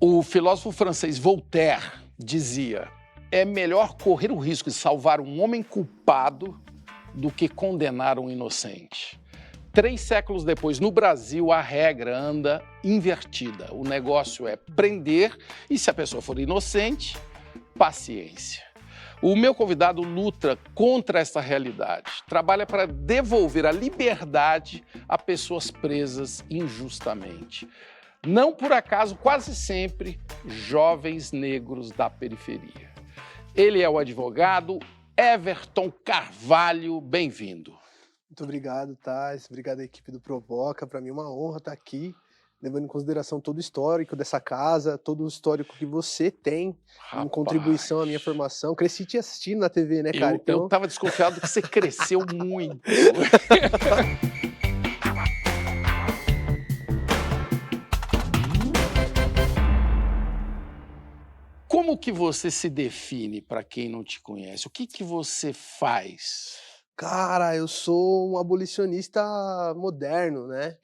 O filósofo francês Voltaire dizia: é melhor correr o risco de salvar um homem culpado do que condenar um inocente. 3 séculos depois, no Brasil, a regra anda invertida. O negócio é prender e, se a pessoa for inocente, paciência. O meu convidado luta contra essa realidade. Trabalha para devolver a liberdade a pessoas presas injustamente. Não por acaso, quase sempre, jovens negros da periferia. Ele é o advogado Everton Carvalho. Bem-vindo. Muito obrigado, Thais. Obrigado à equipe do Provoca. Para mim é uma honra estar aqui, levando em consideração todo o histórico dessa casa, todo o histórico que você tem como contribuição à minha formação. Cresci te assistindo na TV, né, cara? Eu estava desconfiado que você cresceu muito. Como que você se define para quem não te conhece? O que você faz? Cara, eu sou um abolicionista moderno, né?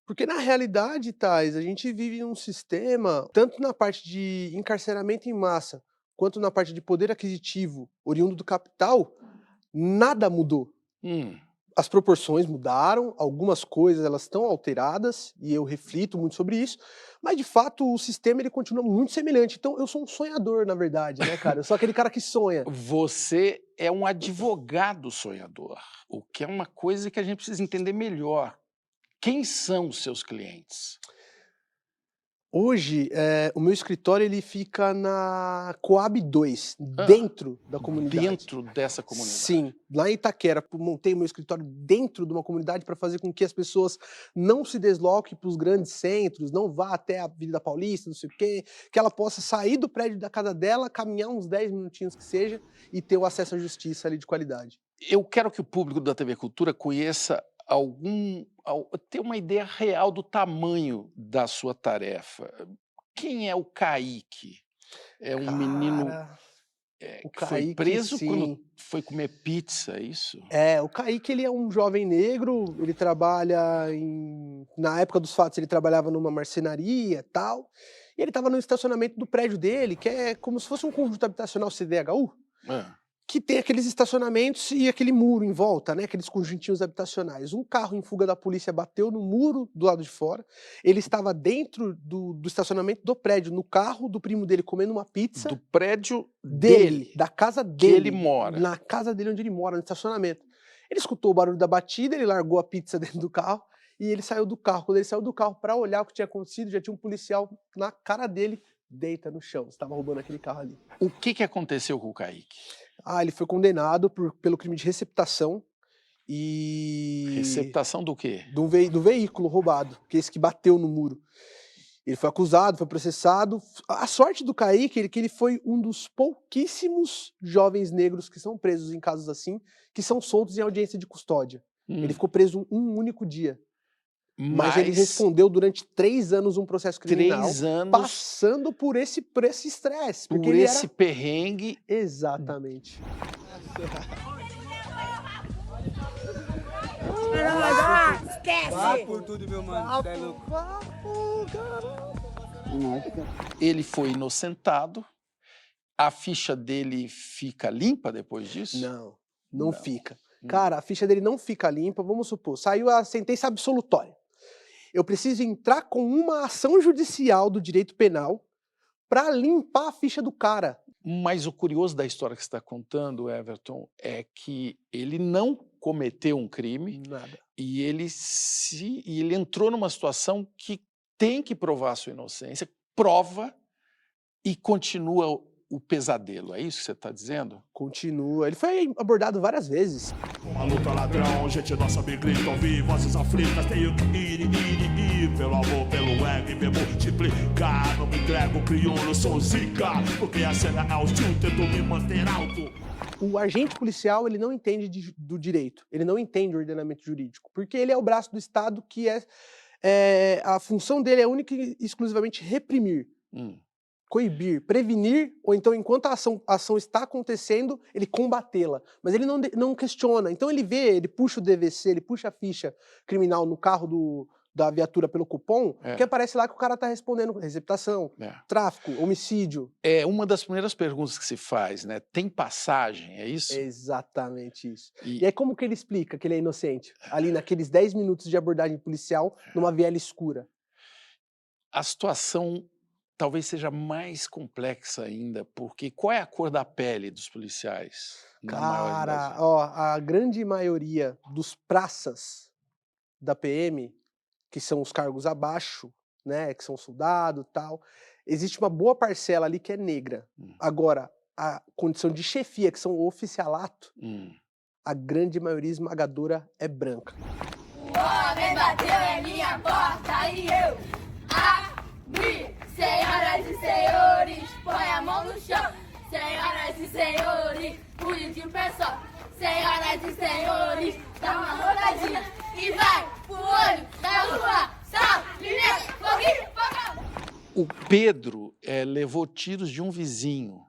Porque na realidade, Thais, a gente vive um sistema, tanto na parte de encarceramento em massa, quanto na parte de poder aquisitivo oriundo do capital, nada mudou. As proporções mudaram, algumas coisas elas estão alteradas, e eu reflito muito sobre isso, mas de fato o sistema ele continua muito semelhante. Então eu sou um sonhador, na verdade, né, cara? Eu sou aquele cara que sonha. Você é um advogado sonhador, o que é uma coisa que a gente precisa entender melhor. Quem são os seus clientes? Hoje, o meu escritório ele fica na Coab 2, dentro da comunidade. Dentro dessa comunidade? Sim, lá em Itaquera. Montei o meu escritório dentro de uma comunidade para fazer com que as pessoas não se desloquem para os grandes centros, não vá até a Avenida Paulista, não sei o quê, que ela possa sair do prédio da casa dela, caminhar uns 10 minutinhos que seja e ter o acesso à justiça ali de qualidade. Eu quero que o público da TV Cultura conheça ter uma ideia real do tamanho da sua tarefa. Quem é o Kaique? É um menino que foi preso quando foi comer pizza, é isso? O Kaique ele é um jovem negro, ele trabalha na época dos fatos ele trabalhava numa marcenaria e tal, e ele estava no estacionamento do prédio dele, que é como se fosse um conjunto habitacional CDHU, que tem aqueles estacionamentos e aquele muro em volta, né, aqueles conjuntinhos habitacionais. Um carro em fuga da polícia bateu no muro do lado de fora, ele estava dentro do estacionamento do prédio, no carro do primo dele comendo uma pizza. Do prédio dele? Da casa dele. Que ele mora? Na casa dele onde ele mora, no estacionamento. Ele escutou o barulho da batida, ele largou a pizza dentro do carro e ele saiu do carro. Quando ele saiu do carro para olhar o que tinha acontecido, já tinha um policial na cara dele, deita no chão. Estava roubando aquele carro ali. O que aconteceu com o Kaique? Ele foi condenado pelo crime de receptação e... Receptação do quê? Do veículo roubado, que é esse que bateu no muro. Ele foi acusado, foi processado. A sorte do Kaique é que ele foi um dos pouquíssimos jovens negros que são presos em casos assim, que são soltos em audiência de custódia. Ele ficou preso um único dia. Mas ele respondeu durante 3 anos um processo criminal. 3 anos. Passando por esse estresse. Por esse perrengue. Exatamente. Esquece! Vai por tudo, meu mano. Ele foi inocentado. A ficha dele fica limpa depois disso? Não fica. Cara, a ficha dele não fica limpa. Vamos supor, saiu a sentença absolutória. Eu preciso entrar com uma ação judicial do direito penal para limpar a ficha do cara. Mas o curioso da história que você está contando, Everton, é que ele não cometeu um crime. Nada. E ele entrou numa situação que tem que provar a sua inocência, prova e continua o pesadelo. É isso que você está dizendo? Continua. Ele foi abordado várias vezes. Uma luta ladrão, gente nossa me grita, ouvir vozes aflitas, tenho que ir, pelo amor, pelo ego, me multiplicar, não me entrego, crioulo, sou zica, porque a cena é hostil, tento me manter alto. O agente policial, ele não entende do direito, ele não entende o ordenamento jurídico, porque ele é o braço do Estado que a função dele é única e exclusivamente reprimir. Coibir, prevenir, ou então, enquanto a ação está acontecendo, ele combatê-la. Mas ele não questiona. Então ele puxa o DVC, ele puxa a ficha criminal no carro da viatura pelo cupom, que aparece lá que o cara tá respondendo receptação, tráfico, homicídio. É uma das primeiras perguntas que se faz, né? Tem passagem, é isso? É exatamente isso. E aí como que ele explica que ele é inocente? Ali naqueles 10 minutos de abordagem policial numa viela escura. A situação talvez seja mais complexa ainda, porque qual é a cor da pele dos policiais? Cara, ó, a grande maioria dos praças da PM, que são os cargos abaixo, né, que são soldado e tal, existe uma boa parcela ali que é negra. Agora, a condição de chefia, que são o oficialato, a grande maioria esmagadora é branca. O homem bateu em minha porta e eu abri. Senhoras e senhores, põe a mão no chão. Senhoras e senhores, punho de pessoal. Senhoras e senhores, dá uma rodadinha e vai pro olho da rua. Sal, pimenta, foguinho, fogão. O Pedro levou tiros de um vizinho.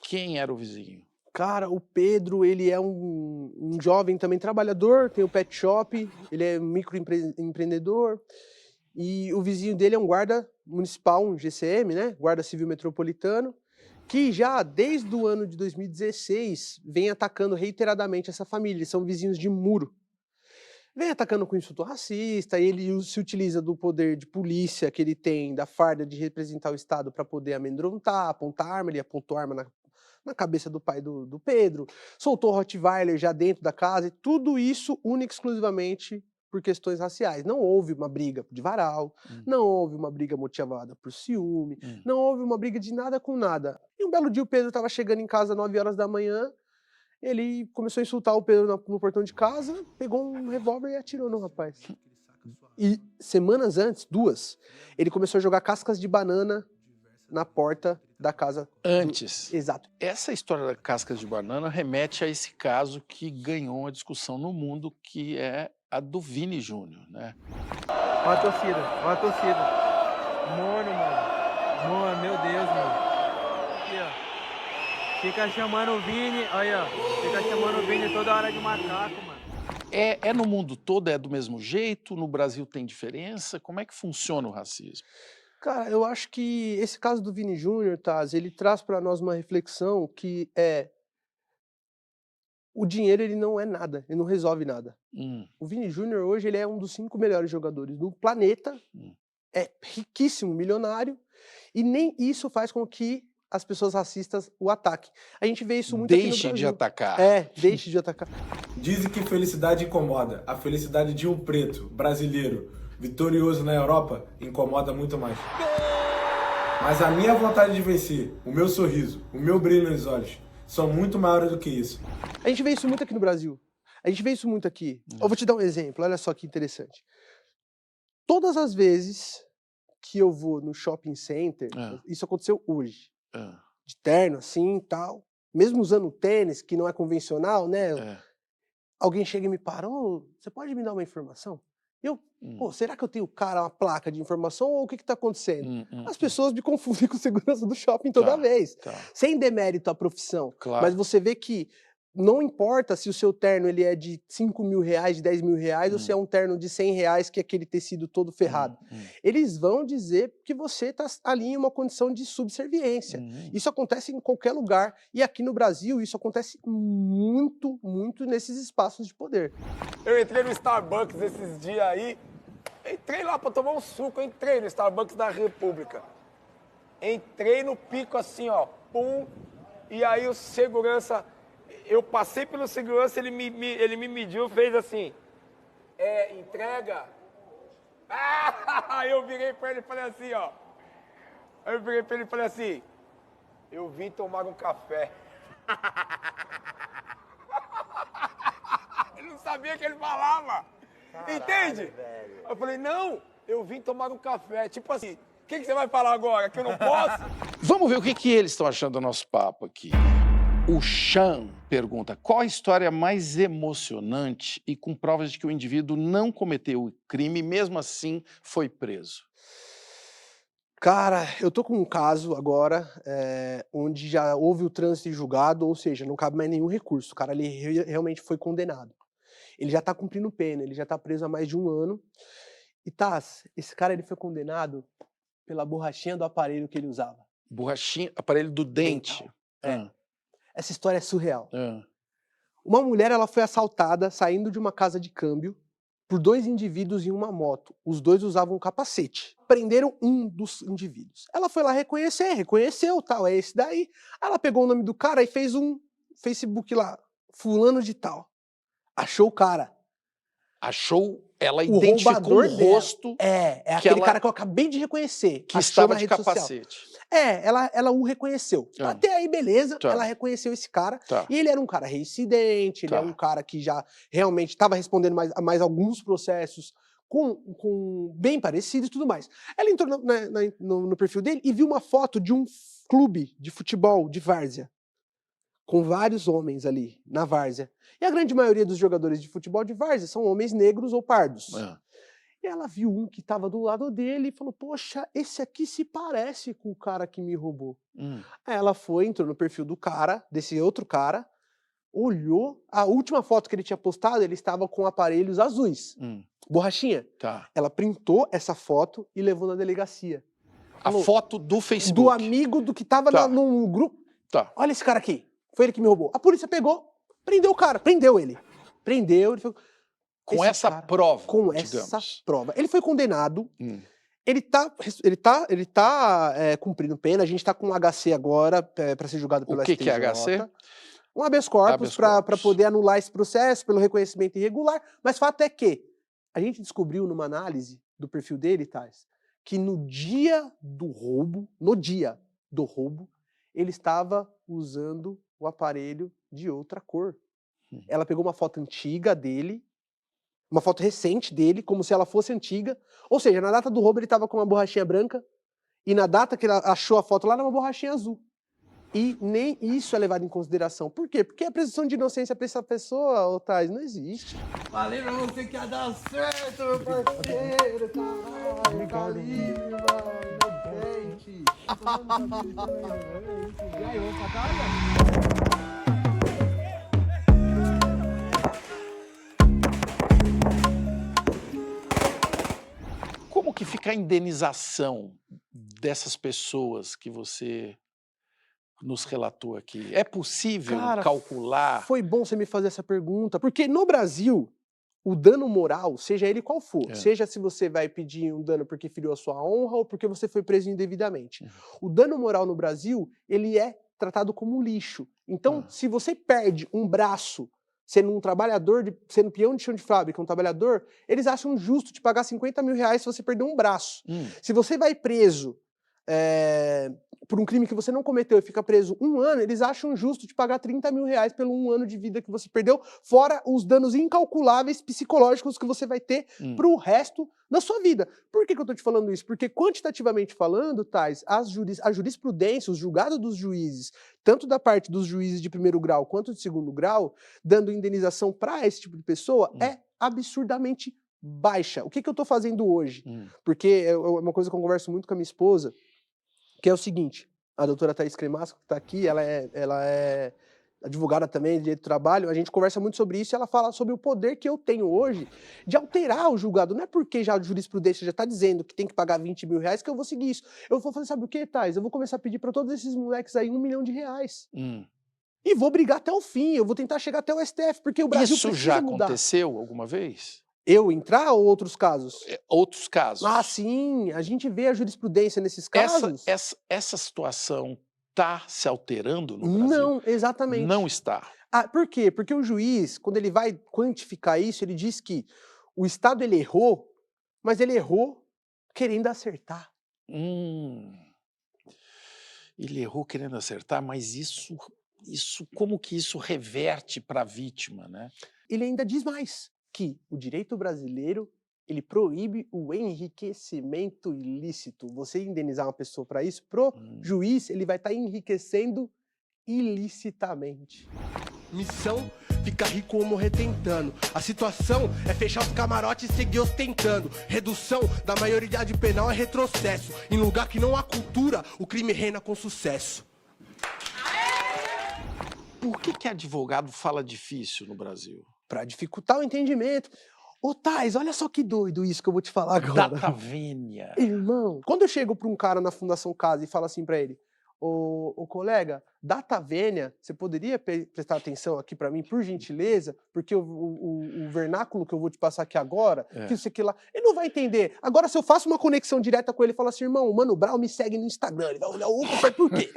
Quem era o vizinho? Cara, o Pedro, ele é um jovem também trabalhador, tem o pet shop, ele é microempreendedor. E o vizinho dele é um guarda municipal, um GCM, né? Guarda Civil Metropolitano, que já desde o ano de 2016 vem atacando reiteradamente essa família. Eles são vizinhos de muro. Vem atacando com insulto racista, ele se utiliza do poder de polícia que ele tem, da farda de representar o Estado para poder amedrontar, apontar arma, ele apontou arma na cabeça do pai do Pedro, soltou Rottweiler já dentro da casa, e tudo isso única e exclusivamente por questões raciais. Não houve uma briga de varal, não houve uma briga motivada por ciúme, não houve uma briga de nada com nada. E um belo dia o Pedro estava chegando em casa às 9 horas da manhã, ele começou a insultar o Pedro no portão de casa, pegou um revólver e atirou no rapaz. E semanas antes, 2, ele começou a jogar cascas de banana na porta da casa. Antes. Exato. Essa história da cascas de banana remete a esse caso que ganhou uma discussão no mundo, que é a do Vini Júnior, né? Olha a torcida, olha a torcida. Mano, meu Deus, mano. Aqui, ó. Fica chamando o Vini, olha, ó. Fica chamando o Vini toda hora de macaco, mano. É no mundo todo, é do mesmo jeito? No Brasil tem diferença? Como é que funciona o racismo? Cara, eu acho que esse caso do Vini Júnior, Taz, ele traz para nós uma reflexão que é: o dinheiro ele não é nada, ele não resolve nada. O Vini Júnior hoje ele é um dos 5 melhores jogadores do planeta, é riquíssimo, milionário, e nem isso faz com que as pessoas racistas o ataquem. A gente vê isso muito aqui no Brasil. Deixe de atacar. Deixe de atacar. Dizem que felicidade incomoda. A felicidade de um preto, brasileiro, vitorioso na Europa, incomoda muito mais. Mas a minha vontade de vencer, o meu sorriso, o meu brilho nos olhos, são muito maiores do que isso. A gente vê isso muito aqui no Brasil. A gente vê isso muito aqui. Eu vou te dar um exemplo, olha só que interessante. Todas as vezes que eu vou no shopping center, isso aconteceu hoje, de terno assim e tal, mesmo usando tênis, que não é convencional, né? Alguém chega e me para: "Ô, você pode me dar uma informação?" Eu, pô, será que eu tenho uma placa de informação ou o que está acontecendo? As pessoas me confundem com segurança do shopping toda vez. Sem demérito à profissão. Claro. Mas você vê que não importa se o seu terno ele é de 5 mil reais, de 10 mil reais, ou se é um terno de 100 reais, que é aquele tecido todo ferrado. Eles vão dizer que você está ali em uma condição de subserviência. Isso acontece em qualquer lugar. E aqui no Brasil, isso acontece muito, muito nesses espaços de poder. Eu entrei no Starbucks esses dias aí, entrei lá pra tomar um suco, entrei no Starbucks da República. Entrei no pico assim, ó, pum, e aí o segurança, eu passei pelo segurança, ele me mediu, fez assim, entrega. Aí eu virei pra ele e falei assim, ó, eu vim tomar um café. Ele não sabia o que ele falava. Caralho, entende? Velho. Eu falei, não, eu vim tomar um café. Tipo assim, o que você vai falar agora? Que eu não posso? Vamos ver o que eles estão achando do nosso papo aqui. O Chan pergunta: qual a história mais emocionante e com provas de que o indivíduo não cometeu o crime e mesmo assim foi preso? Cara, eu tô com um caso agora, onde já houve o trânsito em julgado, ou seja, não cabe mais nenhum recurso. O cara ali realmente foi condenado. Ele já tá cumprindo pena, ele já tá preso há mais de 1 ano. E Taz, esse cara ele foi condenado pela borrachinha do aparelho que ele usava. Borrachinha, aparelho do dente. É. Essa história é surreal. Uma mulher ela foi assaltada saindo de uma casa de câmbio por 2 indivíduos em uma moto. Os 2 usavam um capacete. Prenderam um dos indivíduos. Ela foi lá reconheceu, tal, é esse daí. Ela pegou o nome do cara e fez um Facebook lá, fulano de tal. Achou o cara. Ela O identificou roubador o rosto é aquele cara que eu acabei de reconhecer. que achou estava na de rede social. capacete. Ela o reconheceu. Até aí, beleza, ela reconheceu esse cara. E ele era um cara reincidente, ele é um cara que já realmente estava respondendo mais alguns processos com bem parecidos e tudo mais. Ela entrou no perfil dele e viu uma foto de um clube de futebol de várzea, com vários homens ali na várzea. E a grande maioria dos jogadores de futebol de várzea são homens negros ou pardos. E ela viu um que estava do lado dele e falou, poxa, esse aqui se parece com o cara que me roubou. Aí ela entrou no perfil do cara, desse outro cara, olhou, a última foto que ele tinha postado, ele estava com aparelhos azuis, borrachinha. Ela printou essa foto e levou na delegacia. Falou, a foto do Facebook. Do amigo do que estava no grupo. Olha esse cara aqui, foi ele que me roubou. A polícia pegou, prendeu o cara, prendeu ele. Ele foi... Com essa prova, essa prova. Ele foi condenado, ele tá cumprindo pena, a gente tá com um HC agora para ser julgado pelo STJ. O que é HC? Um habeas corpus para poder anular esse processo pelo reconhecimento irregular, mas fato é que a gente descobriu numa análise do perfil dele, Thais, que no dia do roubo, ele estava usando o aparelho de outra cor. Ela pegou uma foto antiga dele, uma foto recente dele, como se ela fosse antiga. Ou seja, na data do roubo ele estava com uma borrachinha branca e na data que ela achou a foto lá era uma borrachinha azul. E nem isso é levado em consideração. Por quê? Porque a presunção de inocência para essa pessoa, Thais, não existe. Falei pra você que ia dar certo, meu parceiro, caralho, Calima, inocente. E aí, vamos pra casa? Como que fica a indenização dessas pessoas que você nos relatou aqui? É possível calcular? Foi bom você me fazer essa pergunta, porque no Brasil, o dano moral, seja ele qual for, seja se você vai pedir um dano porque feriu a sua honra ou porque você foi preso indevidamente, o dano moral no Brasil, ele é tratado como lixo. Então, se você perde um braço sendo um trabalhador, sendo peão de chão de fábrica, um trabalhador, eles acham justo te pagar 50 mil reais se você perder um braço. Se você vai preso por um crime que você não cometeu e fica preso 1 ano, eles acham justo te pagar 30 mil reais pelo 1 ano de vida que você perdeu, fora os danos incalculáveis psicológicos que você vai ter pro resto da sua vida. Por que eu tô te falando isso? Porque quantitativamente falando, Thais, a jurisprudência, os julgados dos juízes, tanto da parte dos juízes de 1º grau quanto de 2º grau, dando indenização para esse tipo de pessoa, é absurdamente baixa. O que eu tô fazendo hoje? Porque é uma coisa que eu converso muito com a minha esposa, que é o seguinte, a doutora Thaís Cremasco, que está aqui, ela é advogada também de direito do trabalho, a gente conversa muito sobre isso e ela fala sobre o poder que eu tenho hoje de alterar o julgado. Não é porque já a jurisprudência já está dizendo que tem que pagar 20 mil reais que eu vou seguir isso. Eu vou fazer, sabe o que, Thais? Eu vou começar a pedir para todos esses moleques aí 1 milhão de reais. E vou brigar até o fim, eu vou tentar chegar até o STF, porque o Brasil precisa mudar. Isso já aconteceu alguma vez? Eu entrar ou outros casos? Outros casos. Ah, sim. A gente vê a jurisprudência nesses casos. Essa situação está se alterando no Brasil? Não, exatamente. Não está. Por quê? Porque o juiz, quando ele vai quantificar isso, ele diz que o Estado ele errou, mas ele errou querendo acertar. Ele errou querendo acertar, mas isso como que isso reverte para a vítima, né? Ele ainda diz mais, que o direito brasileiro, ele proíbe o enriquecimento ilícito. Você indenizar uma pessoa para isso, pro juiz, ele vai estar enriquecendo ilicitamente. Missão, ficar rico ou morrer tentando. A situação é fechar os camarotes e seguir ostentando. Redução da maioridade penal é retrocesso. Em lugar que não há cultura, o crime reina com sucesso. Por que advogado fala difícil no Brasil? Para dificultar o entendimento. Ô, Thais, olha só que doido isso que eu vou te falar agora. Data vênia. Irmão, quando eu chego pra um cara na Fundação Casa e falo assim pra ele, ô colega, data vênia, você poderia prestar atenção aqui pra mim, por gentileza? Porque o vernáculo que eu vou te passar aqui agora, que isso aqui lá, ele não vai entender. Agora, se eu faço uma conexão direta com ele e falo assim, irmão, o Mano Brown me segue no Instagram, ele vai olhar, opa, sabe por quê?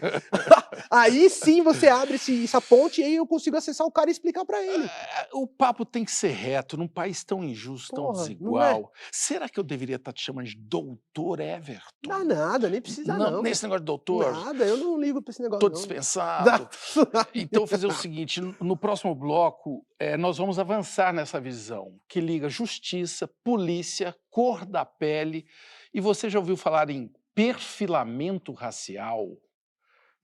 Aí sim você abre essa ponte e aí eu consigo acessar o cara e explicar pra ele. O papo tem que ser reto, num país tão injusto, tão Porra, não é? desigual. Será que eu deveria estar te chamando de doutor Everton? Dá nada, nem precisa não. Nesse negócio de doutor, Nada, eu não ligo pra esse negócio tô não. dispensado. Então, vou fazer o seguinte, no próximo bloco, nós vamos avançar nessa visão, que liga justiça, polícia, cor da pele, e você já ouviu falar em perfilamento racial?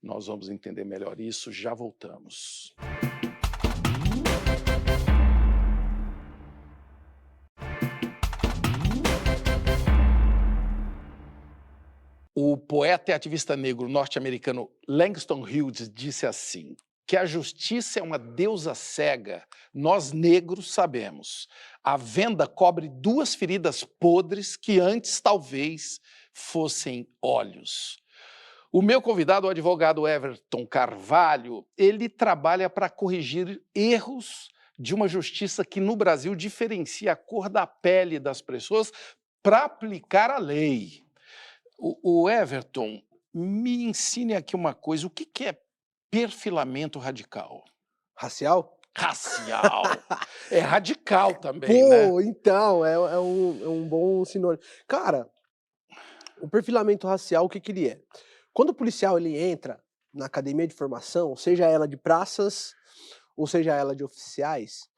Nós vamos entender melhor isso, já voltamos. O poeta e ativista negro norte-americano Langston Hughes disse assim, que a justiça é uma deusa cega, nós negros sabemos. A venda cobre 2 feridas podres que antes talvez fossem olhos. O meu convidado, o advogado Everton Carvalho, ele trabalha para corrigir erros de uma justiça que no Brasil diferencia a cor da pele das pessoas para aplicar a lei. O Everton, me ensine aqui uma coisa, o que é perfilamento radical? Racial? Racial. É radical também, Pô, né? então, é um bom sinônimo. Cara, o perfilamento racial, o que ele é? Quando o policial ele entra na academia de formação, seja ela de praças ou seja ela de oficiais,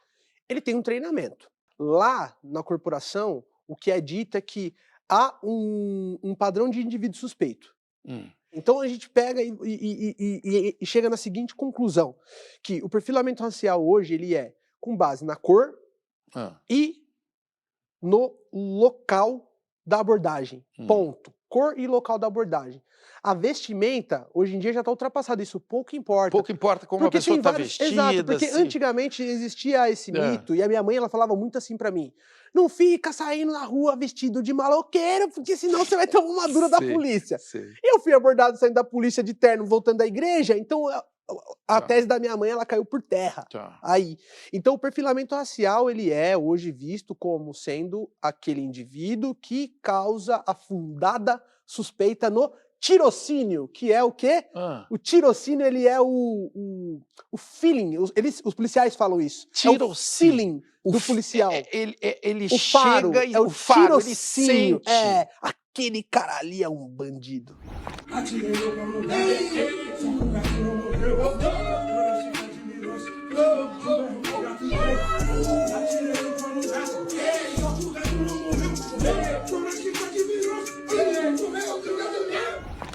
ele tem um treinamento. Lá na corporação, o que é dito é que há um padrão de indivíduo suspeito. Então a gente pega e chega na seguinte conclusão, que o perfilamento racial hoje ele é com base na cor e no local da abordagem. Ponto. Cor e local da abordagem. A vestimenta, hoje em dia já está ultrapassada, isso pouco importa. Pouco importa como a pessoa está vestida. Exato, porque antigamente existia esse mito, e a minha mãe ela falava muito assim pra mim, não fica saindo na rua vestido de maloqueiro, porque senão você vai tomar uma dura da polícia. E eu fui abordado saindo da polícia de terno, voltando da igreja, então a tese da minha mãe ela caiu por terra. Aí. Então o perfilamento racial ele é hoje visto como sendo aquele indivíduo que causa a fundada suspeita no tirocínio, que é o quê? O tirocínio, ele é o feeling, os policiais falam isso. Tirocínio. É o feeling do policial. Ele o faro, chega e é o faro, ele tirocínio. sente. Aquele cara ali é um bandido.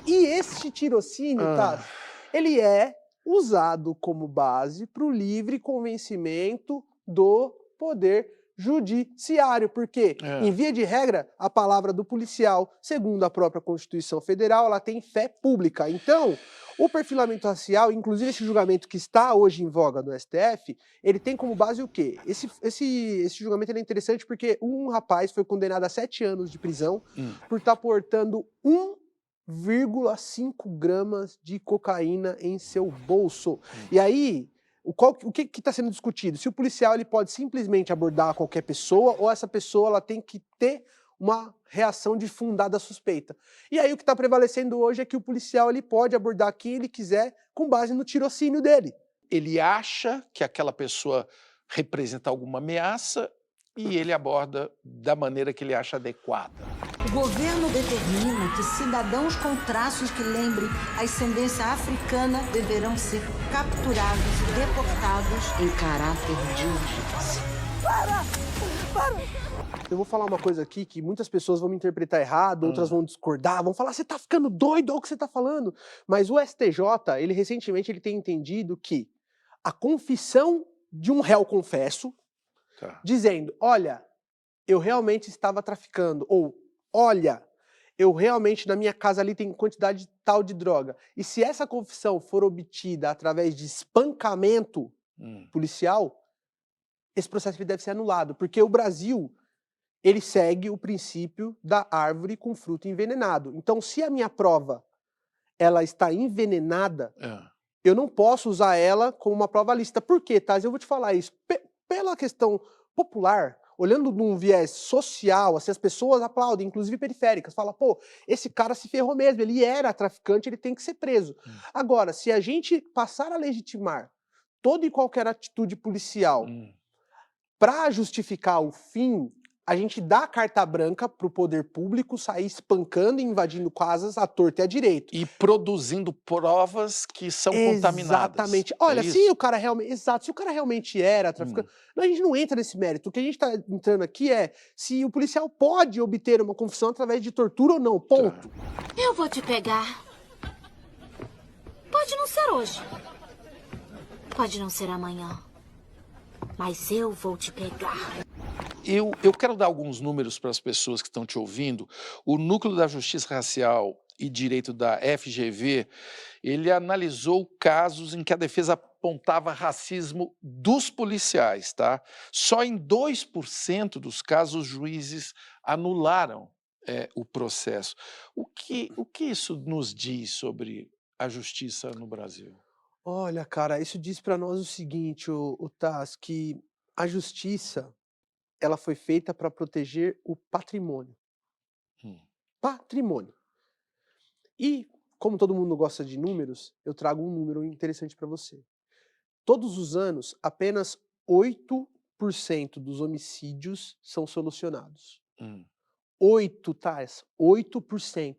E esse tirocínio, tá? Ele é usado como base para o livre convencimento do poder judiciário, porque, em via de regra, a palavra do policial, segundo a própria Constituição Federal, ela tem fé pública. Então, o perfilamento racial, inclusive esse julgamento que está hoje em voga no STF, ele tem como base o quê? Esse julgamento ele é interessante porque um rapaz foi condenado a 7 anos de prisão por estar portando 1,5 gramas de cocaína em seu bolso. E aí, o que está sendo discutido? Se o policial ele pode simplesmente abordar qualquer pessoa ou essa pessoa ela tem que ter uma reação de fundada suspeita. E aí o que está prevalecendo hoje é que o policial ele pode abordar quem ele quiser com base no tirocínio dele. Ele acha que aquela pessoa representa alguma ameaça e ele aborda da maneira que ele acha adequada. O governo determina que cidadãos com traços que lembrem a ascendência africana deverão ser capturados e deportados em caráter de urgência. Para! Eu vou falar uma coisa aqui que muitas pessoas vão me interpretar errado, outras vão discordar, vão falar, você tá ficando doido, olha o que você tá falando. Mas o STJ, ele recentemente ele tem entendido que a confissão de um réu confesso, dizendo, olha, eu realmente estava traficando, ou olha, eu realmente na minha casa ali tem quantidade tal de droga. E se essa confissão for obtida através de espancamento policial, esse processo ele deve ser anulado, porque o Brasil, ele segue o princípio da árvore com fruto envenenado. Então, se a minha prova ela está envenenada, eu não posso usar ela como uma prova lícita. Por quê, Taz? Eu vou te falar isso. Pela questão popular, olhando num viés social, assim, as pessoas aplaudem, inclusive periféricas, falam, pô, esse cara se ferrou mesmo, ele era traficante, ele tem que ser preso. Agora, se a gente passar a legitimar toda e qualquer atitude policial para justificar o fim, a gente dá carta branca para o poder público sair espancando e invadindo casas à torta e à direito. E produzindo provas que são contaminadas. Exatamente. Olha, se o cara realmente... Exato, se o cara realmente era traficante... A gente não entra nesse mérito. O que a gente está entrando aqui é se o policial pode obter uma confissão através de tortura ou não. Ponto. Eu vou te pegar. Pode não ser hoje. Pode não ser amanhã. Mas eu vou te pegar. Eu quero dar alguns números para as pessoas que estão te ouvindo. O Núcleo da Justiça Racial e Direito da FGV, ele analisou casos em que a defesa apontava racismo dos policiais, tá? Só em 2% dos casos os juízes anularam o processo. O que isso nos diz sobre a justiça no Brasil? Olha, cara, isso diz para nós o seguinte, o Taz, que a justiça ela foi feita para proteger o patrimônio. Patrimônio. E, como todo mundo gosta de números, eu trago um número interessante para você. Todos os anos, apenas 8% dos homicídios são solucionados. 8, Taz, 8%.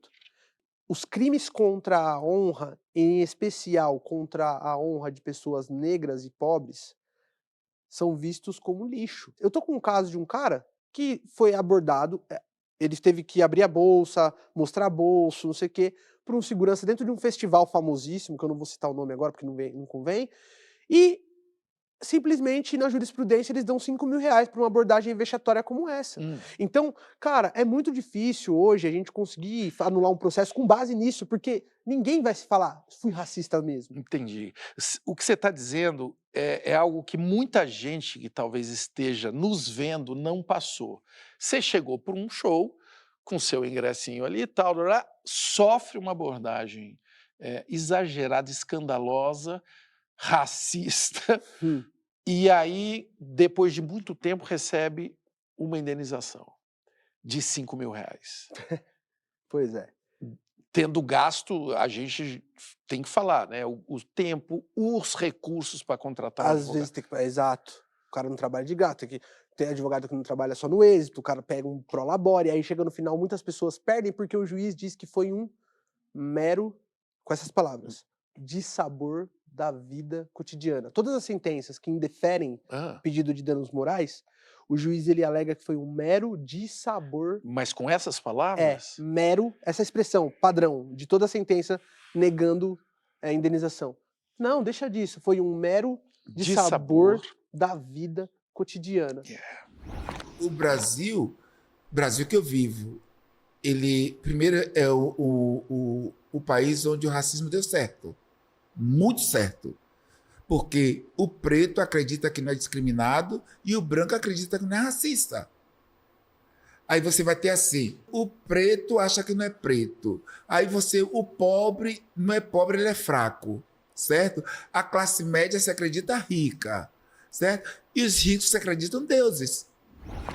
Os crimes contra a honra, em especial contra a honra de pessoas negras e pobres, são vistos como lixo. Eu tô com um caso de um cara que foi abordado, ele teve que abrir a bolsa, mostrar bolso, não sei o quê, por um segurança dentro de um festival famosíssimo, que eu não vou citar o nome agora porque não convém, e simplesmente na jurisprudência eles dão 5 mil reais para uma abordagem vexatória como essa. Então, cara, é muito difícil hoje a gente conseguir anular um processo com base nisso, porque ninguém vai se falar, fui racista mesmo. Entendi. O que você está dizendo é algo que muita gente que talvez esteja nos vendo não passou. Você chegou por um show com seu ingressinho ali e tal, sofre uma abordagem exagerada, escandalosa, racista, e aí, depois de muito tempo, recebe uma indenização de 5 mil reais. Pois é. Tendo gasto, a gente tem que falar, né? O tempo, os recursos para contratar um Às advogado. vezes tem que... Exato. O cara não trabalha de gato. Tem advogado que não trabalha só no êxito, o cara pega um prolabore, aí chega no final, muitas pessoas perdem porque o juiz diz que foi um mero, com essas palavras, dissabor da vida cotidiana. Todas as sentenças que indeferem pedido de danos morais, o juiz ele alega que foi um mero dissabor. Mas com essas palavras? Mero, essa expressão padrão de toda a sentença negando a indenização. Não, deixa disso, foi um mero dissabor da vida cotidiana. O Brasil que eu vivo, ele primeiro é o país onde o racismo deu certo. Muito certo. Porque o preto acredita que não é discriminado e o branco acredita que não é racista. Aí você vai ter assim, o preto acha que não é preto. Aí o pobre não é pobre, ele é fraco, certo? A classe média se acredita rica, certo? E os ricos se acreditam deuses.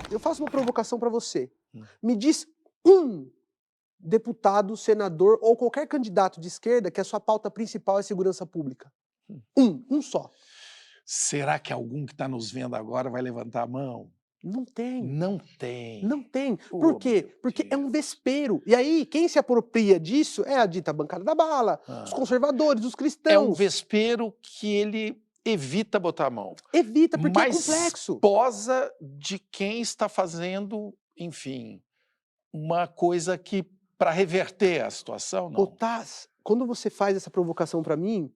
Eu faço uma provocação para você. Me diz um deputado, senador ou qualquer candidato de esquerda que a sua pauta principal é segurança pública. Um só. Será que algum que está nos vendo agora vai levantar a mão? Não tem. Não tem. Não tem. Por quê? Porque é um vespeiro. E aí, quem se apropria disso é a dita bancada da bala, os conservadores, os cristãos. É um vespeiro que ele evita botar a mão. Evita, porque mas é complexo. Posa de quem está fazendo, enfim, uma coisa que para reverter a situação, não. Taz, quando você faz essa provocação para mim,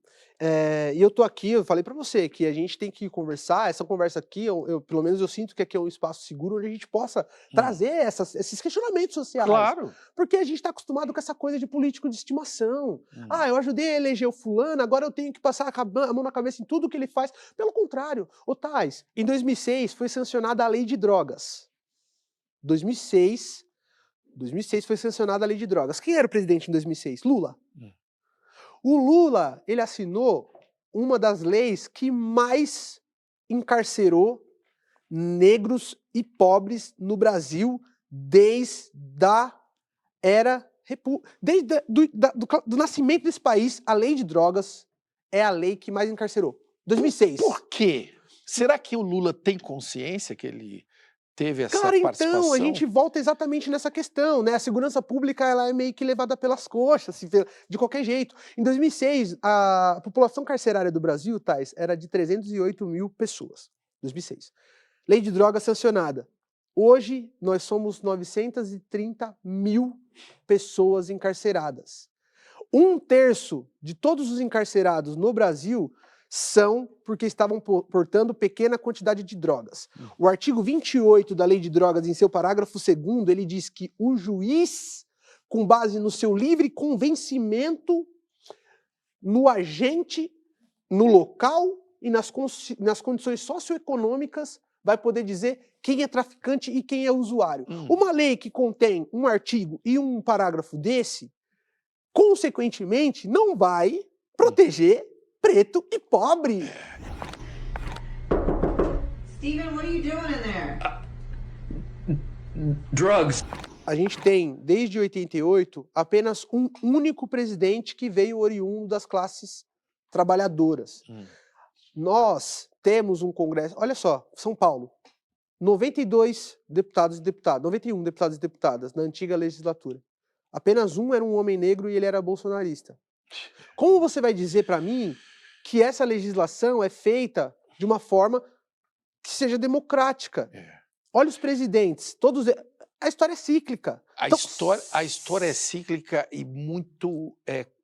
e eu tô aqui, eu falei para você que a gente tem que conversar, essa conversa aqui, pelo menos eu sinto que aqui é um espaço seguro onde a gente possa trazer esses questionamentos sociais. Claro. Porque a gente está acostumado com essa coisa de político de estimação. Eu ajudei a eleger o fulano, agora eu tenho que passar a mão na cabeça em tudo que ele faz. Pelo contrário, ô Tais, em 2006 foi sancionada a lei de drogas. 2006 foi sancionada a lei de drogas. Quem era o presidente em 2006? Lula. O Lula, ele assinou uma das leis que mais encarcerou negros e pobres no Brasil desde a era desde do nascimento desse país. A lei de drogas é a lei que mais encarcerou. 2006. Por quê? Será que o Lula tem consciência que ele teve essa participação? Então, a gente volta exatamente nessa questão, né? A segurança pública, ela é meio que levada pelas coxas, de qualquer jeito. Em 2006, a população carcerária do Brasil, Tais, era de 308 mil pessoas. 2006. Lei de drogas sancionada. Hoje, nós somos 930 mil pessoas encarceradas. 1/3 de todos os encarcerados no Brasil são porque estavam portando pequena quantidade de drogas. O artigo 28 da Lei de Drogas, em seu parágrafo 2º, ele diz que o juiz, com base no seu livre convencimento, no agente, no local e nas condições socioeconômicas, vai poder dizer quem é traficante e quem é usuário. Uma lei que contém um artigo e um parágrafo desse, consequentemente, não vai proteger preto e pobre. Steven, what are you doing in there? Drugs. A gente tem, desde 88, apenas um único presidente que veio oriundo das classes trabalhadoras. Nós temos um Congresso... Olha só, São Paulo. 92 deputados e deputadas, 91 deputados e deputadas na antiga legislatura. Apenas um era um homem negro e ele era bolsonarista. Como você vai dizer para mim que essa legislação é feita de uma forma que seja democrática? Olha os presidentes, todos... A história é cíclica. A história é cíclica e muito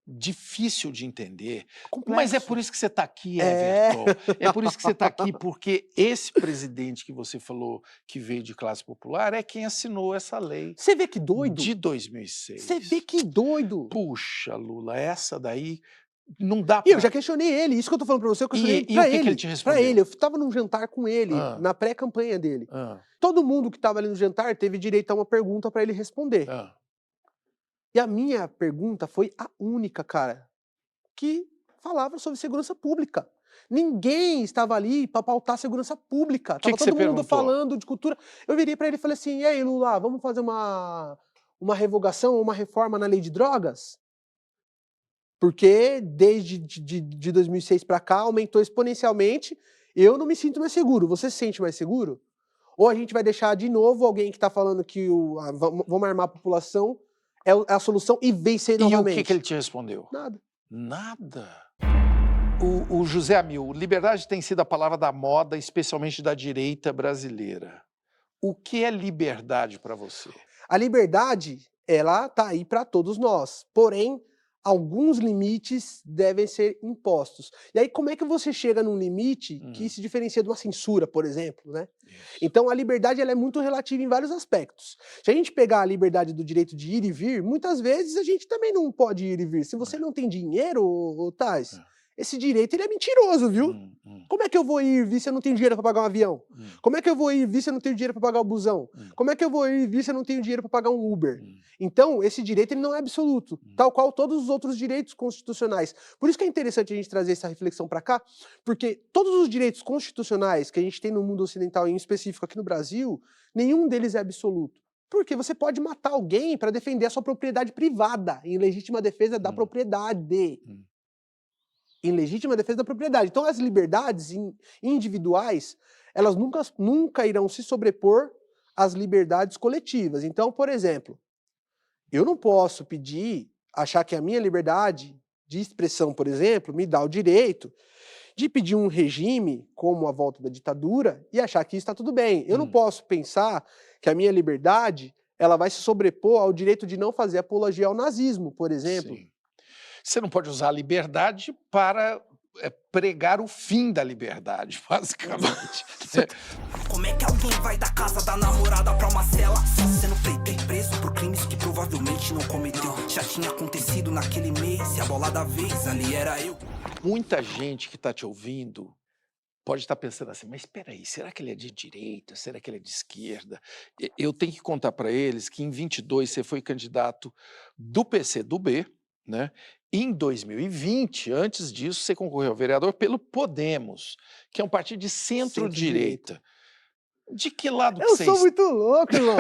difícil de entender. Complexo. Mas é por isso que você está aqui, Everton. É por isso que você está aqui, porque esse presidente que você falou que veio de classe popular é quem assinou essa lei. Você vê que doido? De 2006. Você vê que doido? Puxa, Lula, essa daí não dá pra... E eu já questionei ele, isso que eu tô falando pra você, eu questionei E pra o que ele. que ele te respondeu? Pra ele, eu tava num jantar com ele, na pré-campanha dele. Todo mundo que tava ali no jantar teve direito a uma pergunta pra ele responder. E a minha pergunta foi a única, cara, que falava sobre segurança pública. Ninguém estava ali para pautar segurança pública. Tava todo mundo falando de cultura. Eu virei para ele e falei assim, e aí, Lula, vamos fazer uma revogação, uma reforma na lei de drogas? Porque desde de 2006 para cá aumentou exponencialmente. Eu não me sinto mais seguro. Você se sente mais seguro? Ou a gente vai deixar de novo alguém que está falando que vamos armar a população é a solução e vencer novamente? E o que ele te respondeu? Nada. Nada? O José Amil, liberdade tem sido a palavra da moda, especialmente da direita brasileira. O que é liberdade para você? A liberdade, ela tá aí para todos nós. Porém, alguns limites devem ser impostos. E aí, como é que você chega num limite que se diferencia de uma censura, por exemplo, né? Então, a liberdade ela é muito relativa em vários aspectos. Se a gente pegar a liberdade do direito de ir e vir, muitas vezes a gente também não pode ir e vir. Se você não tem dinheiro, Tais, esse direito ele é mentiroso, viu? Como é que eu vou ir e vir se eu não tenho dinheiro para pagar um avião? Como é que eu vou ir e vir se eu não tenho dinheiro para pagar o busão? Como é que eu vou ir e vir se eu não tenho dinheiro para pagar um Uber? Então, esse direito ele não é absoluto, tal qual todos os outros direitos constitucionais. Por isso que é interessante a gente trazer essa reflexão para cá, porque todos os direitos constitucionais que a gente tem no mundo ocidental, em específico aqui no Brasil, nenhum deles é absoluto. Porque você pode matar alguém para defender a sua propriedade privada, em legítima defesa da propriedade. Em legítima defesa da propriedade. Então, as liberdades individuais, elas nunca irão se sobrepor às liberdades coletivas. Então, por exemplo, eu não posso achar que a minha liberdade de expressão, por exemplo, me dá o direito de pedir um regime como a volta da ditadura e achar que isso está tudo bem. Eu não posso pensar que a minha liberdade ela vai se sobrepor ao direito de não fazer apologia ao nazismo, por exemplo. Sim. Você não pode usar a liberdade para pregar o fim da liberdade, basicamente. Como é que alguém vai da casa da namorada pra uma cela só sendo feito e preso por crimes que provavelmente não cometeu? Já tinha acontecido naquele mês e a bola da vez ali era eu. Muita gente que está te ouvindo pode estar pensando assim, mas espera aí, será que ele é de direita? Será que ele é de esquerda? Eu tenho que contar para eles que em 22 você foi candidato do PCdoB, né? Em 2020, antes disso, você concorreu ao vereador pelo Podemos, que é um partido de centro-direita. De que lado que você Eu sou muito louco, irmão.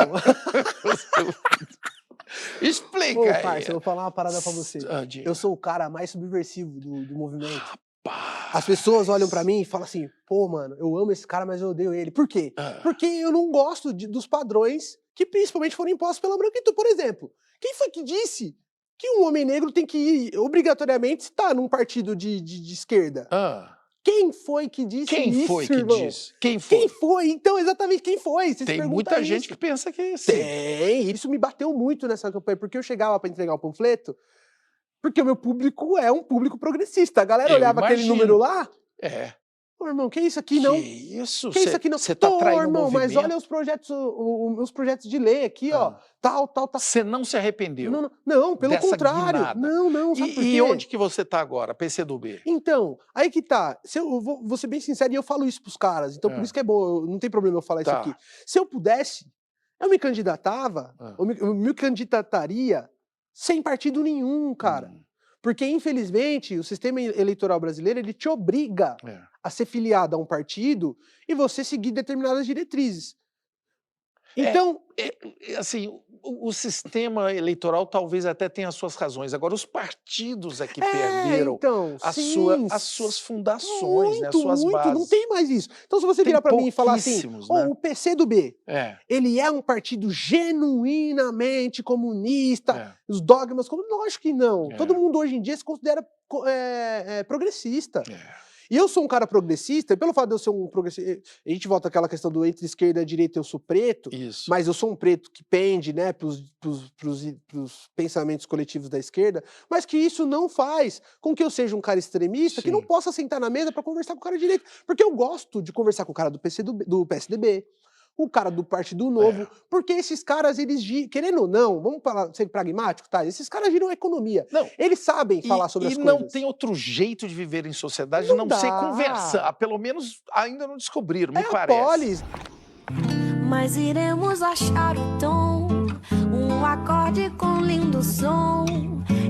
Explica Ô, aí. parça, eu vou falar uma parada pra você. Eu sou o cara mais subversivo do movimento. As pessoas olham pra mim e falam assim, pô, mano, eu amo esse cara, mas eu odeio ele. Por quê? Porque eu não gosto dos padrões que principalmente foram impostos pela branquitude. Por exemplo, quem foi que disse que um homem negro tem que ir, obrigatoriamente, estar num partido de esquerda? Quem foi que disse isso, Quem foi que irmão? disse? Quem foi? Quem foi? Então, exatamente, quem foi? Vocês Tem muita gente que pensa que é isso. Tem, isso me bateu muito nessa campanha, porque eu chegava pra entregar o panfleto, porque o meu público é um público progressista. A galera olhava aquele número lá... Ô, irmão, que isso aqui não? Que isso? Que isso aqui não? Você tá traindo irmão, o movimento? mas olha os projetos de lei aqui, ó. Tal. Você não se arrependeu? Não, pelo dessa contrário. guinada? Não, sabe por quê? E onde que você tá agora? PCdoB? Então, aí que tá. Eu vou ser bem sincero e eu falo isso pros caras. Então, por isso que é bom, não tem problema eu falar isso aqui. Se eu pudesse, eu me candidatava, eu me candidataria sem partido nenhum, cara. Porque, infelizmente, o sistema eleitoral brasileiro, ele te obriga a ser filiado a um partido e você seguir determinadas diretrizes. Então... assim, o sistema eleitoral talvez até tenha as suas razões. Agora, os partidos é que perderam então, as suas fundações, né, as suas bases. Não tem mais isso. Então, se você virar pra mim e falar assim, né? o PCdoB, ele é um partido genuinamente comunista, os dogmas... Lógico que não. Todo mundo hoje em dia se considera progressista. E eu sou um cara progressista, e pelo fato de eu ser um progressista... A gente volta àquela questão do entre esquerda e direita, eu sou preto, mas eu sou um preto que pende, né, pros pensamentos coletivos da esquerda, mas que isso não faz com que eu seja um cara extremista que não possa sentar na mesa para conversar com o cara de direita. Porque eu gosto de conversar com o cara do PSDB, o cara do Partido Novo, porque esses caras, eles, querendo ou não, vamos ser pragmático, tá? Esses caras giram a economia. Eles sabem falar sobre as coisas. E não tem outro jeito de viver em sociedade não ser conversar. Pelo menos ainda não descobriram, me parece. Mas iremos achar o tom, um acorde com lindo som,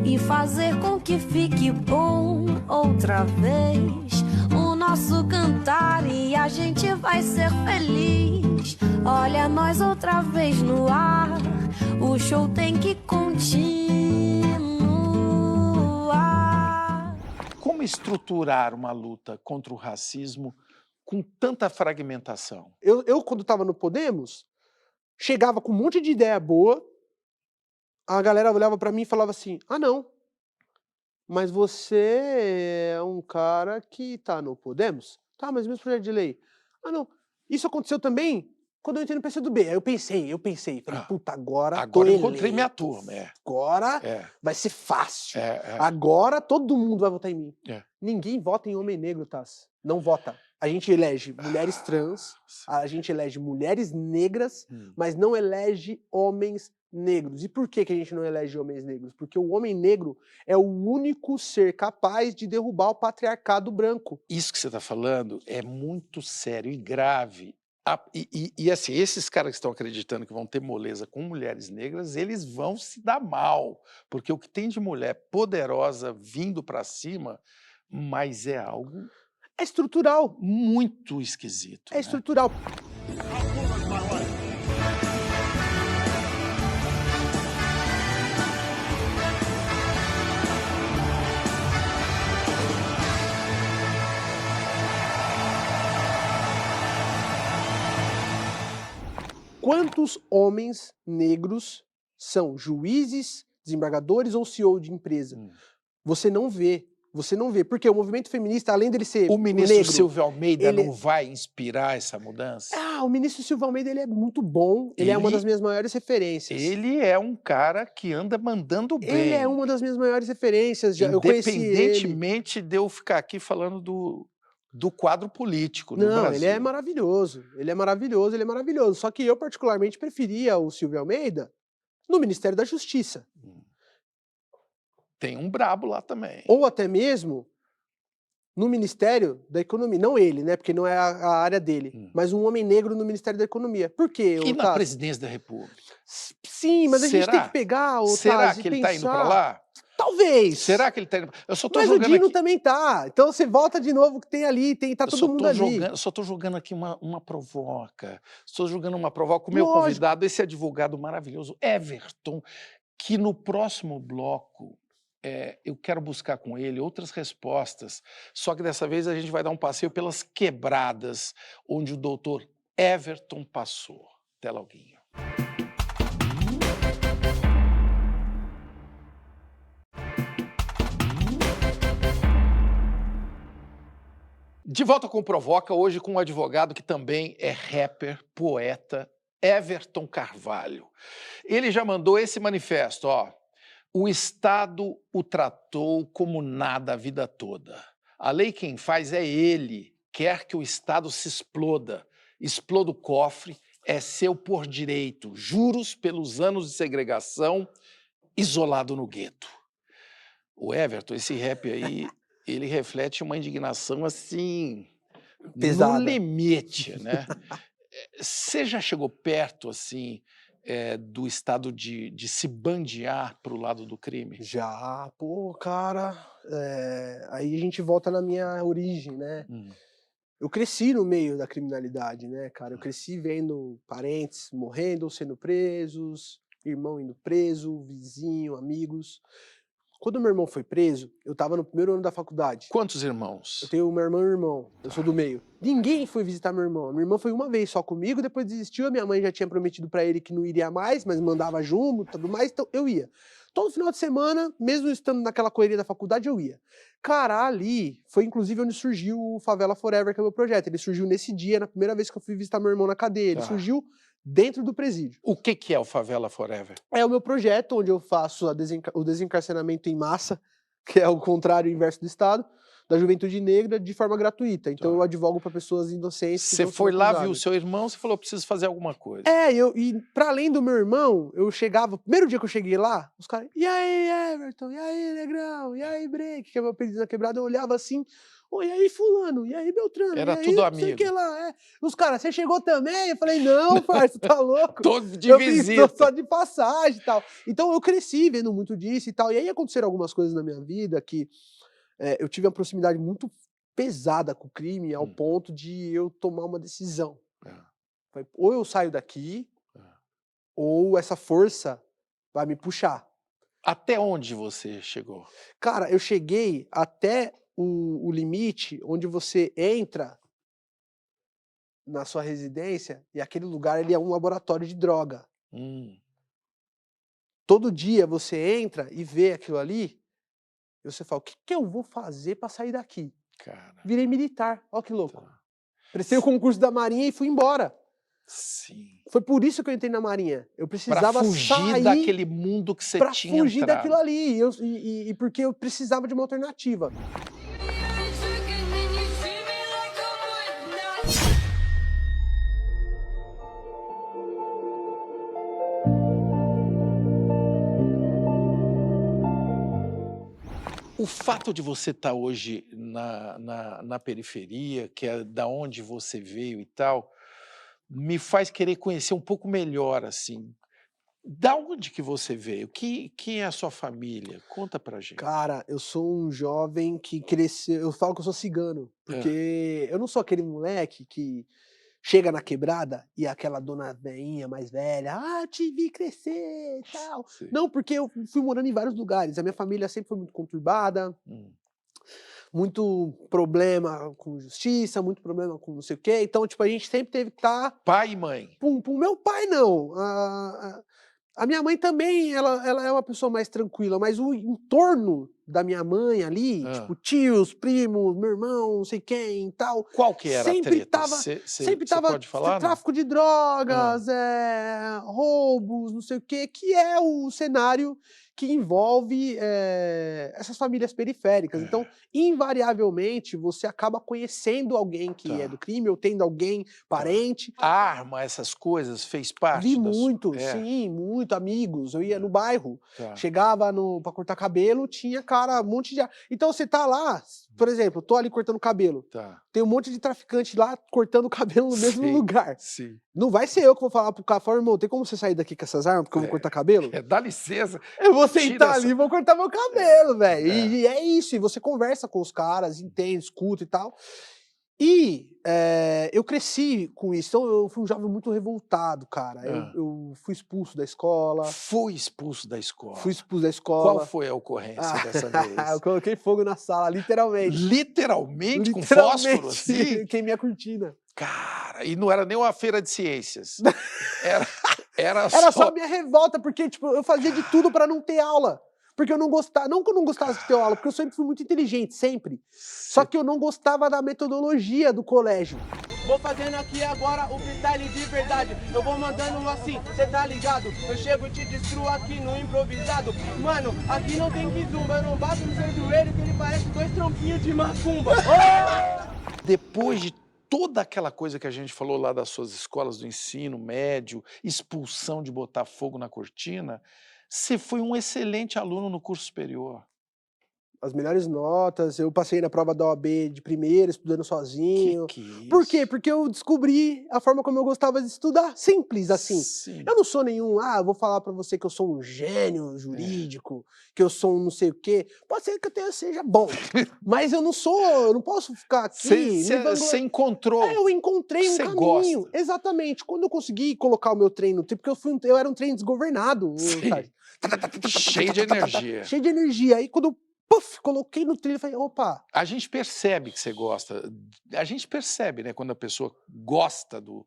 e fazer com que fique bom outra vez o nosso cantar, e a gente vai ser feliz. Olha nós outra vez no ar, o show tem que continuar. Como estruturar uma luta contra o racismo com tanta fragmentação? Eu quando estava no Podemos, chegava com um monte de ideia boa, a galera olhava para mim e falava assim, não, mas você é um cara que tá no Podemos? Tá, mas mesmo projeto de lei? Não. Isso aconteceu também quando eu entrei no PCdoB. Aí eu pensei, falei, puta, agora eu encontrei minha turma. Agora vai ser fácil. Agora todo mundo vai votar em mim. Ninguém vota em homem negro, Tass. Não vota. A gente elege mulheres trans, a gente elege mulheres negras, mas não elege homens negros. E por que a gente não elege homens negros? Porque o homem negro é o único ser capaz de derrubar o patriarcado branco. Isso que você está falando é muito sério e grave. E assim, esses caras que estão acreditando que vão ter moleza com mulheres negras, eles vão se dar mal. Porque o que tem de mulher poderosa vindo para cima, mas é algo... É estrutural. Muito esquisito. É estrutural. Quantos homens negros são juízes, desembargadores ou CEO de empresa? Você não vê. Você não vê. Porque o movimento feminista, além dele ser O ministro negro, Silvio Almeida ele- não vai inspirar essa mudança? o ministro Silvio Almeida, ele é muito bom. Ele é uma das minhas maiores referências. Ele é um cara que anda mandando bem. Ele é uma das minhas maiores referências. Eu conheci ele. Independentemente de eu ficar aqui falando do quadro político do Não, Brasil. ele é maravilhoso. Ele é maravilhoso, ele é maravilhoso. Só que eu, particularmente, preferia o Silvio Almeida no Ministério da Justiça. Tem um brabo lá também. Ou até mesmo no Ministério da Economia. Não ele, né? Porque não é a área dele. Mas um homem negro no Ministério da Economia. Por quê? E na presidência da República? Sim, mas a gente tem que pegar... Será que ele está indo para lá? Talvez. Será que ele está indo... Eu só tô mas jogando o Dino aqui... também tá. Então você volta de novo que tem ali, tá todo mundo ali. Eu só estou jogando aqui uma provoca. Estou jogando uma provoca com o meu Lógico. convidado, esse advogado maravilhoso, Everton, que no próximo bloco eu quero buscar com ele outras respostas, só que dessa vez a gente vai dar um passeio pelas quebradas onde o doutor Everton passou. Até loguinho. De volta com o Provoca, hoje com um advogado que também é rapper, poeta, Everton Carvalho. Ele já mandou esse manifesto, ó. O Estado o tratou como nada a vida toda. A lei quem faz é ele, quer que o Estado se exploda. Exploda o cofre, é seu por direito. Juros pelos anos de segregação, isolado no gueto. O Everton, esse rap aí... ele reflete uma indignação, assim, pesada, no limite, né? Você já chegou perto, assim, do estado de se bandear para o lado do crime? Já, pô, cara, aí a gente volta na minha origem, né? Eu cresci no meio da criminalidade, né, cara? Eu cresci vendo parentes morrendo ou sendo presos, irmão indo preso, vizinho, amigos... Quando meu irmão foi preso, eu tava no primeiro ano da faculdade. Quantos irmãos? Eu tenho meu irmão e um irmão. Eu sou do meio. Ninguém foi visitar meu irmão. Minha irmã foi uma vez só comigo, depois desistiu. A minha mãe já tinha prometido pra ele que não iria mais, mas mandava junto e tudo mais, então eu ia. Todo final de semana, mesmo estando naquela correria da faculdade, eu ia. Cara, ali foi inclusive onde surgiu o Favela Forever, que é o meu projeto. Ele surgiu nesse dia, na primeira vez que eu fui visitar meu irmão na cadeia. Ele surgiu dentro do presídio. O que é o Favela Forever? É o meu projeto, onde eu faço o desencarceramento em massa, que é o contrário inverso do Estado, da juventude negra, de forma gratuita. Então eu advogo para pessoas inocentes. Você foi lá, viu o seu irmão, você falou, preciso fazer alguma coisa. E para além do meu irmão, eu chegava, primeiro dia que eu cheguei lá, os caras, e aí, Everton, e aí, Negrão, e aí, Break, que é meu apelido na quebrada, eu olhava assim, e aí, fulano, e aí, Beltrano, era e aí, tudo não sei amigo. O que lá, Os caras, você chegou também? Eu falei, não, parça, tá louco? Tô de visita. Tô só de passagem e tal. Então eu cresci vendo muito disso e tal. E aí aconteceram algumas coisas na minha vida que eu tive uma proximidade muito pesada com o crime, ao ponto de eu tomar uma decisão. Ou eu saio daqui, ou essa força vai me puxar. Até onde você chegou? Cara, eu cheguei até o limite onde você entra na sua residência e aquele lugar ele é um laboratório de droga. Todo dia você entra e vê aquilo ali e você fala, o que eu vou fazer para sair daqui? Cara. Virei militar, ó que louco. Prestei o concurso da Marinha e fui embora. Sim. Foi por isso que eu entrei na Marinha. Eu precisava pra fugir sair daquele mundo que você tinha pra fugir entrado. daquilo ali. E porque eu precisava de uma alternativa. O fato de você estar hoje na periferia, que é da onde você veio e tal, me faz querer conhecer um pouco melhor, assim. Da onde que você veio? Quem é a sua família? Conta pra gente. Cara, eu sou um jovem que cresceu... Eu falo que eu sou cigano, porque eu não sou aquele moleque que chega na quebrada e aquela dona veinha mais velha, eu te vi crescer e tal. Sim. Não, porque eu fui morando em vários lugares. A minha família sempre foi muito conturbada, muito problema com justiça, muito problema com não sei o quê. Então, tipo, a gente sempre teve que estar... Pai e mãe? Pro meu pai, não. A minha mãe também, ela é uma pessoa mais tranquila, mas o entorno da minha mãe ali, tipo, tios, primos, meu irmão, não sei quem e tal. Qual que era a treta? Sempre tava pode falar, tráfico de drogas, roubos, não sei o quê, que é o cenário que envolve essas famílias periféricas. Então, invariavelmente, você acaba conhecendo alguém que é do crime ou tendo alguém parente. A arma, essas coisas, fez parte? Vi muito, sim, muito, amigos. Eu ia no bairro, chegava pra cortar cabelo, tinha, cara, um monte de... Então, você tá lá, por exemplo, eu tô ali cortando cabelo. Tem um monte de traficante lá cortando o cabelo no mesmo lugar. Sim. Não vai ser eu que vou falar pro cara, falar, irmão, tem como você sair daqui com essas armas, porque eu vou cortar cabelo? Dá licença. Eu vou sentar ali e vou cortar meu cabelo, velho. E é isso, e você conversa com os caras, entende, escuta e tal. E eu cresci com isso, então eu fui um jovem muito revoltado, cara. Eu fui expulso da escola. Fui expulso da escola? Fui expulso da escola. Qual foi a ocorrência dessa vez? Eu coloquei fogo na sala, literalmente. Literalmente? Com fósforo, assim? Queimei a cortina. Cara, e não era nem uma feira de ciências. Era só a minha revolta, porque tipo, eu fazia de tudo pra não ter aula. Porque eu não gostava, não que eu não gostasse de ter aula, porque eu sempre fui muito inteligente, sempre. Só que eu não gostava da metodologia do colégio. Vou fazendo aqui agora o freestyle de verdade. Eu vou mandando assim, cê tá ligado? Eu chego e te destruo aqui no improvisado. Mano, aqui não tem que zumba, eu não bato no seu joelho que ele parece 2 tronquinhos de macumba. Depois de toda aquela coisa que a gente falou lá das suas escolas do ensino médio, expulsão de botar fogo na cortina, você foi um excelente aluno no curso superior. As melhores notas, eu passei na prova da OAB de primeira, estudando sozinho. Que isso? Por quê? Porque eu descobri a forma como eu gostava de estudar, simples assim. Sim. Eu não sou nenhum, eu vou falar pra você que eu sou um gênio jurídico, que eu sou um não sei o quê. Pode ser que eu seja bom, mas eu não sou, eu não posso ficar aqui... Você encontrou. Eu encontrei um caminho. Gosta. Exatamente. Quando eu consegui colocar o meu treino, porque eu era um treino desgovernado. Cheio de energia. Cheio de energia. Aí quando eu coloquei no trilho e falei, opa. A gente percebe que você gosta. A gente percebe, né, quando a pessoa gosta do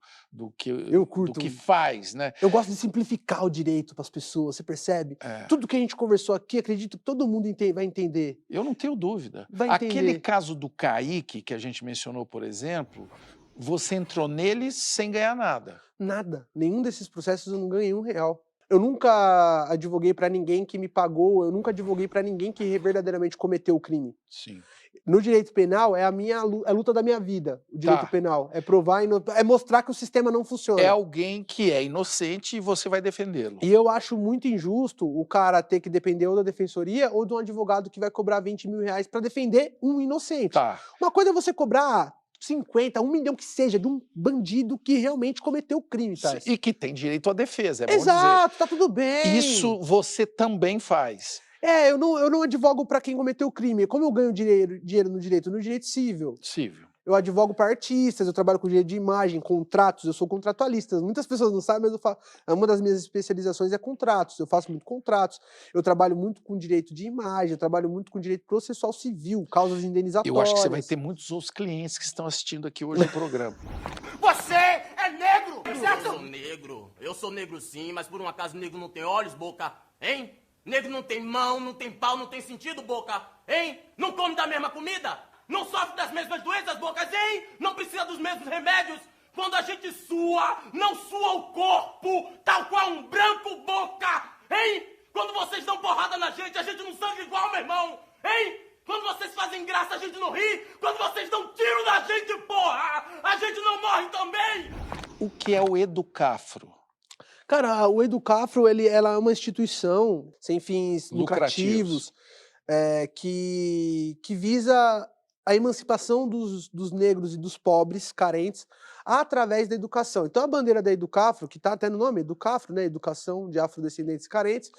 que faz, né? Eu gosto de simplificar o direito para as pessoas, você percebe? Tudo que a gente conversou aqui, acredito que todo mundo vai entender. Eu não tenho dúvida. Vai entender. Aquele caso do Kaique, que a gente mencionou, por exemplo, você entrou nele sem ganhar nada. Nada. Nenhum desses processos eu não ganhei R$1. Eu nunca advoguei pra ninguém que me pagou, eu nunca advoguei pra ninguém que verdadeiramente cometeu o crime. Sim. No direito penal, é a luta da minha vida, o direito penal. É provar, é mostrar que o sistema não funciona. É alguém que é inocente e você vai defendê-lo. E eu acho muito injusto o cara ter que depender ou da defensoria ou de um advogado que vai cobrar R$20 mil pra defender um inocente. Uma coisa é você cobrar 50, 1 milhão que seja, de um bandido que realmente cometeu o crime, tá? E que tem direito à defesa, é bom Exato, dizer. Tá tudo bem. Isso você também faz. Eu não advogo para quem cometeu o crime. Como eu ganho dinheiro no direito? No direito civil. Eu advogo para artistas, eu trabalho com direito de imagem, contratos, eu sou contratualista. Muitas pessoas não sabem, mas uma das minhas especializações é contratos. Eu faço muito contratos. Eu trabalho muito com direito de imagem, eu trabalho muito com direito processual civil, causas indenizatórias. Eu acho que você vai ter muitos outros clientes que estão assistindo aqui hoje no programa. Você é negro, certo? Eu sou negro sim, mas por um acaso negro não tem olhos, boca, hein? Negro não tem mão, não tem pau, não tem sentido, boca, hein? Não come da mesma comida? Não sofre das mesmas doenças, bocas, hein? Não precisa dos mesmos remédios? Quando a gente sua, não sua o corpo, tal qual um branco, boca, hein? Quando vocês dão porrada na gente, a gente não sangra igual, meu irmão, hein? Quando vocês fazem graça, a gente não ri. Quando vocês dão tiro na gente, porra, a gente não morre também. O que é o Educafro? Cara, o Educafro, ela é uma instituição sem fins lucrativos que visa a emancipação dos negros e dos pobres carentes através da educação. Então a bandeira da Educafro, que está até no nome, Educafro, né, Educação de Afrodescendentes Carentes,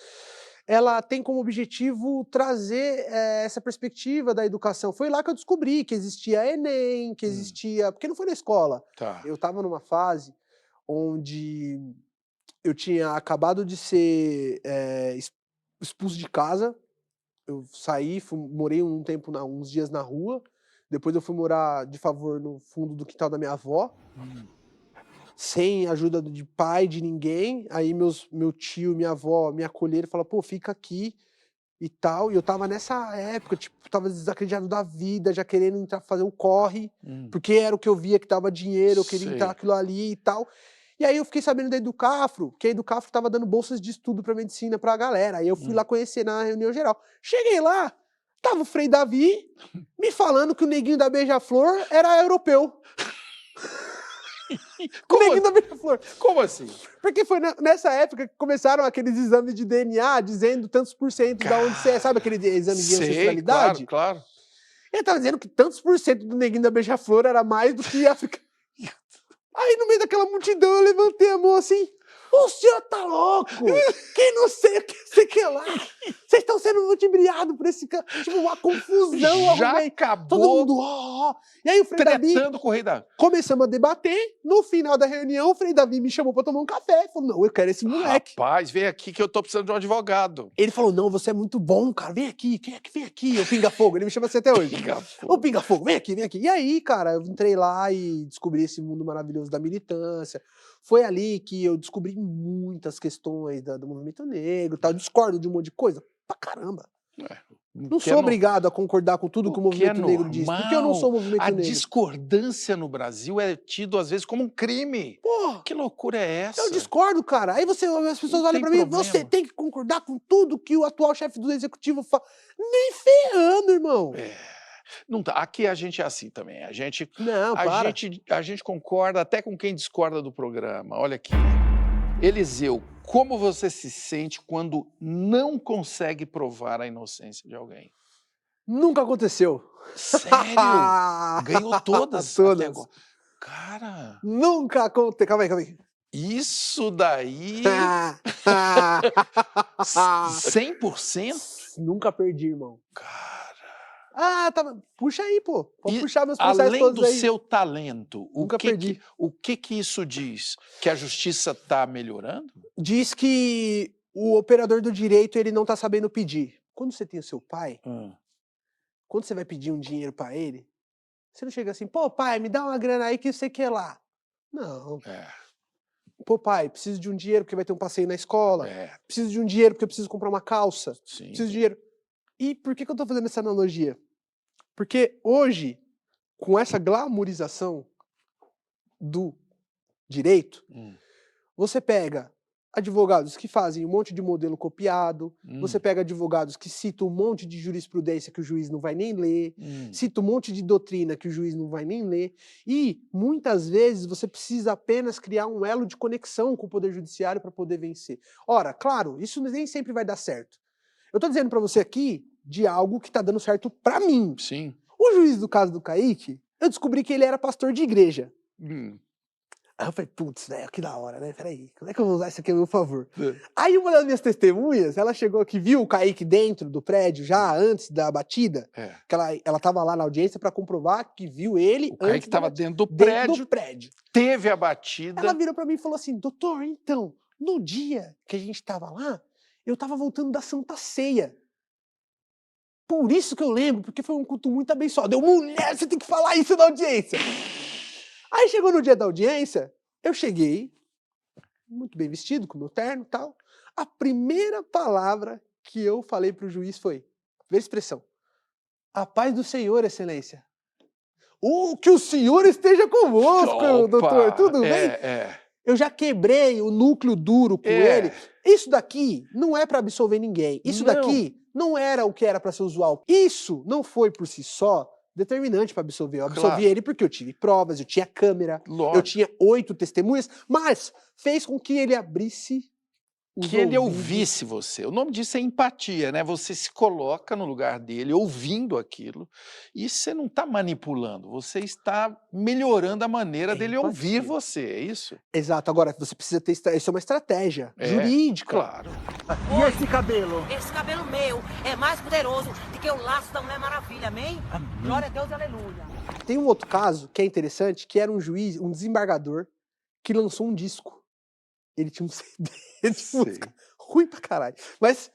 ela tem como objetivo trazer essa perspectiva da educação. Foi lá que eu descobri que existia Enem, que existia... Porque não foi na escola. Eu estava numa fase onde eu tinha acabado de ser expulso de casa. Eu saí, morei um tempo, uns dias na rua. Depois eu fui morar de favor no fundo do quintal da minha avó. Sem ajuda de pai, de ninguém. Aí meu tio, minha avó me acolheram e falaram, pô, fica aqui. e tal, e eu tava nessa época, tipo, tava desacreditado da vida, já querendo entrar, fazer um corre, porque era o que eu via que dava dinheiro, eu queria entrar naquilo ali e tal. E aí eu fiquei sabendo da Educafro, que a Educafro tava dando bolsas de estudo pra medicina pra galera. Aí eu fui lá conhecer na reunião geral. Cheguei lá, tava o Frei Davi me falando que o neguinho da Beija-Flor era europeu. O neguinho da Beija-Flor. Como assim? Porque foi nessa época que começaram aqueles exames de DNA dizendo tantos por cento de onde você é. Sabe aquele exame de ancestralidade? Claro. Ele tava dizendo que tantos por cento do neguinho da Beija-Flor era mais do que africano. Aí, no meio daquela multidão, eu levantei a mão assim. O senhor tá louco? Que não sei o que lá. Vocês estão sendo ludibriados por esse cara. Tipo, uma confusão. Já acabou. Todo mundo, ó. E aí o Frei Davi... Tretando com o Rei Davi. Começamos a debater. No final da reunião, o Frei Davi me chamou pra tomar um café. Falou, não, eu quero esse moleque. Rapaz, vem aqui que eu tô precisando de um advogado. Ele falou, não, você é muito bom, cara. Vem aqui. Quem é que vem aqui? O Pinga Fogo. Ele me chama assim até hoje. Ô, Pinga Fogo, vem aqui. E aí, cara, eu entrei lá e descobri esse mundo maravilhoso da militância. Foi ali que eu descobri muitas questões do movimento negro, tal. Discordo de um monte de coisa pra caramba. Não sou obrigado a concordar com tudo que o movimento negro diz, porque eu não sou movimento negro. A discordância no Brasil é tido, às vezes, como um crime. Porra, que loucura é essa? Eu discordo, cara. Aí as pessoas olham pra mim, você tem que concordar com tudo que o atual chefe do executivo fala. Nem ferrando, irmão. Não tá. Aqui a gente é assim também. A gente concorda até com quem discorda do programa. Olha aqui. Eliseu, como você se sente quando não consegue provar a inocência de alguém? Nunca aconteceu. Sério? Ganhou todas? Todas. Até agora. Cara... Nunca aconteceu. Calma aí. Isso daí... 100%? Nunca perdi, irmão. Cara... Puxa aí, pô. Pode puxar meus processos além todos do aí. seu talento, Nunca perdi. O que isso diz? Que a justiça está melhorando? Diz que o operador do direito ele não está sabendo pedir. Quando você tem o seu pai, quando você vai pedir um dinheiro para ele, você não chega assim, pô, pai, me dá uma grana aí que você quer lá. Não. Pô, pai, preciso de um dinheiro porque vai ter um passeio na escola. Preciso de um dinheiro porque eu preciso comprar uma calça. Sim. Preciso de dinheiro. E por que eu tô fazendo essa analogia? Porque hoje, com essa glamourização do direito, você pega advogados que fazem um monte de modelo copiado, você pega advogados que citam um monte de jurisprudência que o juiz não vai nem ler, cita um monte de doutrina que o juiz não vai nem ler, e muitas vezes você precisa apenas criar um elo de conexão com o Poder Judiciário para poder vencer. Ora, claro, isso nem sempre vai dar certo. Eu tô dizendo pra você aqui de algo que tá dando certo pra mim. Sim. O juiz do caso do Kaique, eu descobri que ele era pastor de igreja. Aí eu falei, putz, né, que da hora, né? Peraí, como é que eu vou usar isso aqui a meu favor? Aí uma das minhas testemunhas, ela chegou aqui, viu o Kaique dentro do prédio, já antes da batida, que ela tava lá na audiência pra comprovar que viu ele o Kaique tava dentro do prédio, teve a batida. Ela virou pra mim e falou assim, doutor, então, no dia que a gente tava lá, eu tava voltando da Santa Ceia. Por isso que eu lembro, porque foi um culto muito abençoado. Mulher, você tem que falar isso na audiência. Aí chegou no dia da audiência, eu cheguei, muito bem vestido, com meu terno e tal. A primeira palavra que eu falei pro juiz foi, primeira expressão, a paz do Senhor, excelência. Que o Senhor esteja convosco, doutor, tudo bem? Eu já quebrei o núcleo duro com ele. Isso daqui não é para absolver ninguém. Isso daqui não era o que era para ser usual. Isso não foi por si só determinante para absolver. Eu absolvi ele porque eu tive provas, eu tinha câmera, eu tinha 8 testemunhas, mas fez com que ele abrisse os que ele ouvisse você. O nome disso é empatia, né? Você se coloca no lugar dele, ouvindo aquilo, e você não está manipulando, você está melhorando a maneira dele ouvir você, é isso? Exato. Agora, você precisa ter... Isso é uma estratégia jurídica. Claro. E esse cabelo? Esse cabelo meu é mais poderoso do que o laço da Mulher Maravilha, amém? Glória a Deus, aleluia. Tem um outro caso que é interessante, que era um juiz, um desembargador, que lançou um disco. Ele tinha um CD de música ruim pra caralho. Mas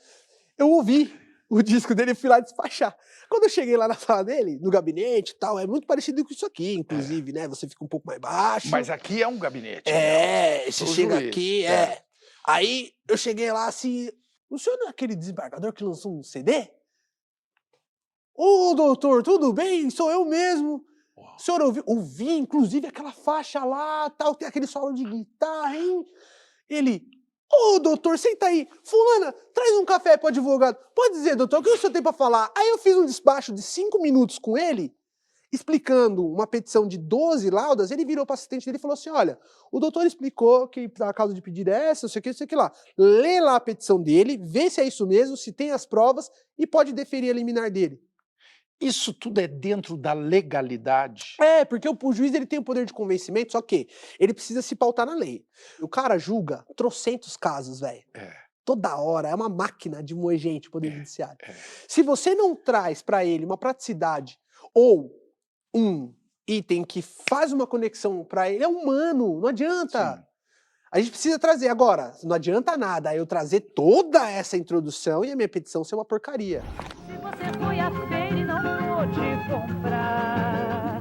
eu ouvi o disco dele e fui lá despachar. Quando eu cheguei lá na sala dele, no gabinete e tal, é muito parecido com isso aqui, inclusive, né? Você fica um pouco mais baixo. Mas aqui é um gabinete. Você chega aqui, Aí eu cheguei lá assim, o senhor não é aquele desembargador que lançou um CD? Ô, doutor, tudo bem? Sou eu mesmo. O senhor ouviu? Ouvi, inclusive, aquela faixa lá, tal, tem aquele solo de guitarra, hein? Ele, ô, doutor, senta aí. Fulana, traz um café pro advogado. Pode dizer, doutor, o que o senhor tem pra falar? Aí eu fiz um despacho de 5 minutos com ele, explicando uma petição de 12 laudas. Ele virou pro assistente dele e falou assim, olha, o doutor explicou que a causa de pedir é essa, não sei o que lá. Lê lá a petição dele, vê se é isso mesmo, se tem as provas e pode deferir a liminar dele. Isso tudo é dentro da legalidade? É, porque o juiz ele tem o poder de convencimento, só que ele precisa se pautar na lei. O cara julga trocentos casos, velho. Toda hora, é uma máquina de moer gente, o poder judiciário. Se você não traz pra ele uma praticidade ou um item que faz uma conexão pra ele, é humano, não adianta. Sim. A gente precisa trazer. Agora, não adianta nada eu trazer toda essa introdução e a minha petição ser uma porcaria. Se você foi à feira e não pôde comprar,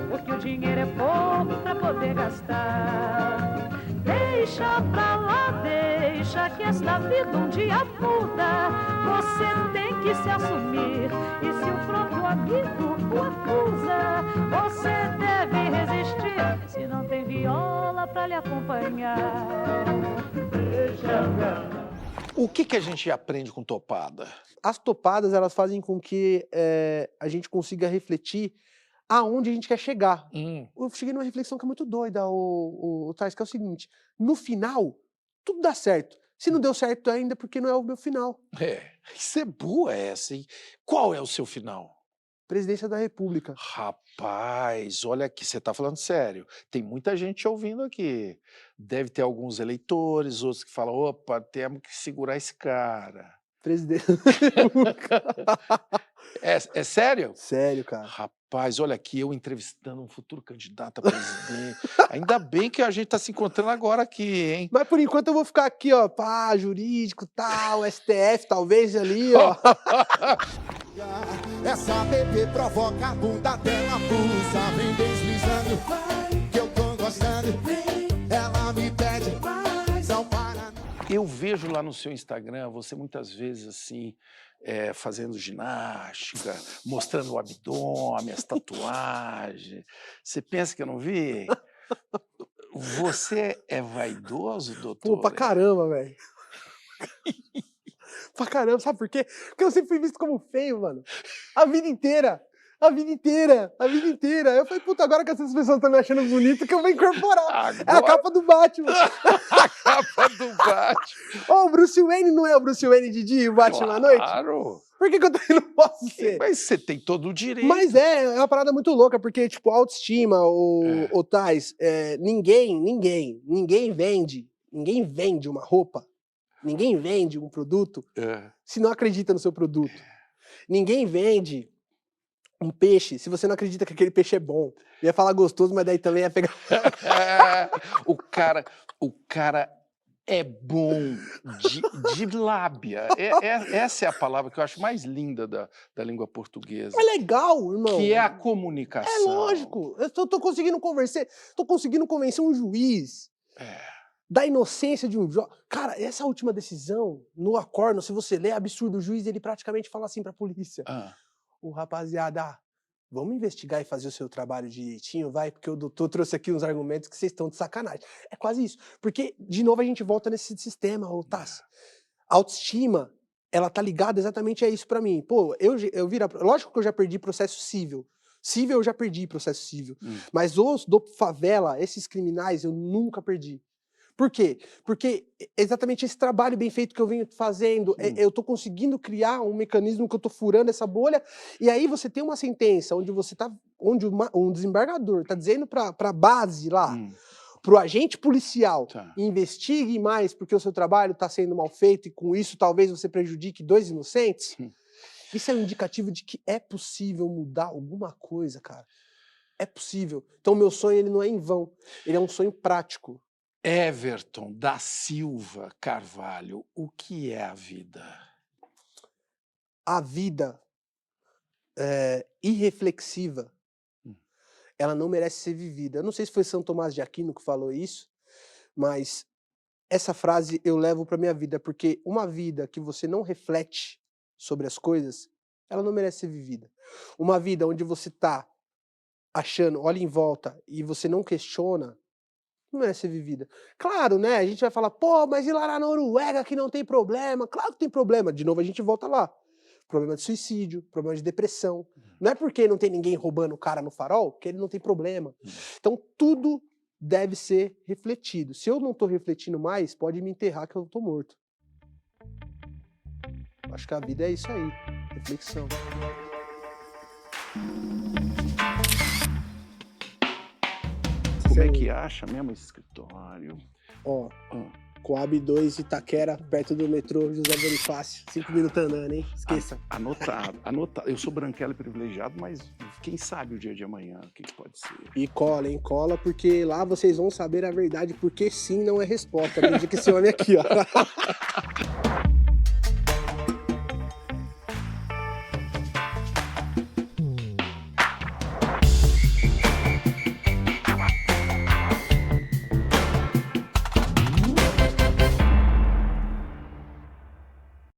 porque o dinheiro é pouco pra poder gastar. Deixa pra lá, deixa que esta vida um dia muda. Você tem que se assumir e se o próprio amigo o acusa, você deve resistir. Se não tem viola pra lhe acompanhar, deixa. O que a gente aprende com topada? As topadas, elas fazem com que a gente consiga refletir aonde a gente quer chegar. Eu cheguei numa reflexão que é muito doida, o Thais, que é o seguinte, no final, tudo dá certo. Se não deu certo ainda, porque não é o meu final. Isso é boa essa, hein? Qual é o seu final? Presidência da República. Rapaz, olha aqui, você tá falando sério. Tem muita gente ouvindo aqui. Deve ter alguns eleitores, outros que falam, opa, temos que segurar esse cara. Presidência da República. É sério? Sério, cara. Rapaz, olha aqui, eu entrevistando um futuro candidato a presidente. Ainda bem que a gente tá se encontrando agora aqui, hein? Mas por enquanto eu vou ficar aqui, ó, pá, jurídico, tal, STF, talvez ali, ó. Essa bebê provoca a bunda dela, pulsa, vem deslizando, que eu tô gostando, ela me pede, não para. Eu vejo lá no seu Instagram, você muitas vezes assim, fazendo ginástica, mostrando o abdômen, as tatuagens. Você pensa que eu não vi? Você é vaidoso, doutor? Pô, pra caramba, velho. Pra caramba, sabe por quê? Porque eu sempre fui visto como feio, mano. A vida inteira. A vida inteira. A vida inteira. Eu falei, puta, agora que essas pessoas estão me achando bonito, que eu vou incorporar. Agora... É a capa do Batman. A capa do Batman. Ô, o Bruce Wayne não é o Bruce Wayne de dia e o Batman à noite? Claro. Por que eu também não posso ser? Mas você tem todo o direito. Mas é uma parada muito louca, porque, tipo, autoestima, o Thais, ninguém vende uma roupa, ninguém vende um produto se não acredita no seu produto. Ninguém vende um peixe se você não acredita que aquele peixe é bom. Ia falar gostoso, mas daí também ia pegar... O cara é bom de lábia. Essa é a palavra que eu acho mais linda da língua portuguesa. É legal, irmão. Que é a comunicação. É lógico. Eu tô conseguindo convencer um juiz da inocência de um jovem. Cara, essa última decisão, no acórdão, se você ler, é absurdo. O juiz, ele praticamente fala assim pra polícia. Ô, rapaziada, vamos investigar e fazer o seu trabalho direitinho, vai? Porque o doutor trouxe aqui uns argumentos que vocês estão de sacanagem. É quase isso. Porque, de novo, a gente volta nesse sistema, ô Tassi. A autoestima, ela tá ligada exatamente a isso pra mim. Pô, lógico que eu já perdi processo civil. Civil eu já perdi processo civil. Mas os do favela, esses criminais, eu nunca perdi. Por quê? Porque exatamente esse trabalho bem feito que eu venho fazendo, eu tô conseguindo criar um mecanismo que eu tô furando essa bolha, e aí você tem uma sentença onde um desembargador tá dizendo pra base lá, pro agente policial, investigue mais porque o seu trabalho tá sendo mal feito e com isso talvez você prejudique 2 inocentes. Isso é um indicativo de que é possível mudar alguma coisa, cara. É possível. Então o meu sonho, ele não é em vão, ele é um sonho prático. Everton da Silva Carvalho, o que é a vida? A vida irreflexiva, ela não merece ser vivida. Eu não sei se foi São Tomás de Aquino que falou isso, mas essa frase eu levo pra minha vida, porque uma vida que você não reflete sobre as coisas, ela não merece ser vivida. Uma vida onde você tá achando, olha em volta e você não questiona, não merece ser vivida. Claro, né? A gente vai falar, pô, mas e lá na Noruega que não tem problema? Claro que tem problema. De novo a gente volta lá. Problema de suicídio, problema de depressão. Não é porque não tem ninguém roubando o cara no farol que ele não tem problema. Então tudo deve ser refletido. Se eu não tô refletindo mais, pode me enterrar que eu tô morto. Acho que a vida é isso aí. Reflexão. Como é que acha mesmo esse escritório? Ó, Coab 2 Itaquera, perto do metrô José Bonifácio. 5 minutos andando, hein? Esqueça. Anotado, anotado. Eu sou branquelo e privilegiado, mas quem sabe o dia de amanhã, o que pode ser? E cola, hein? Cola, porque lá vocês vão saber a verdade, porque sim não é resposta. Desde que esse homem aqui, ó.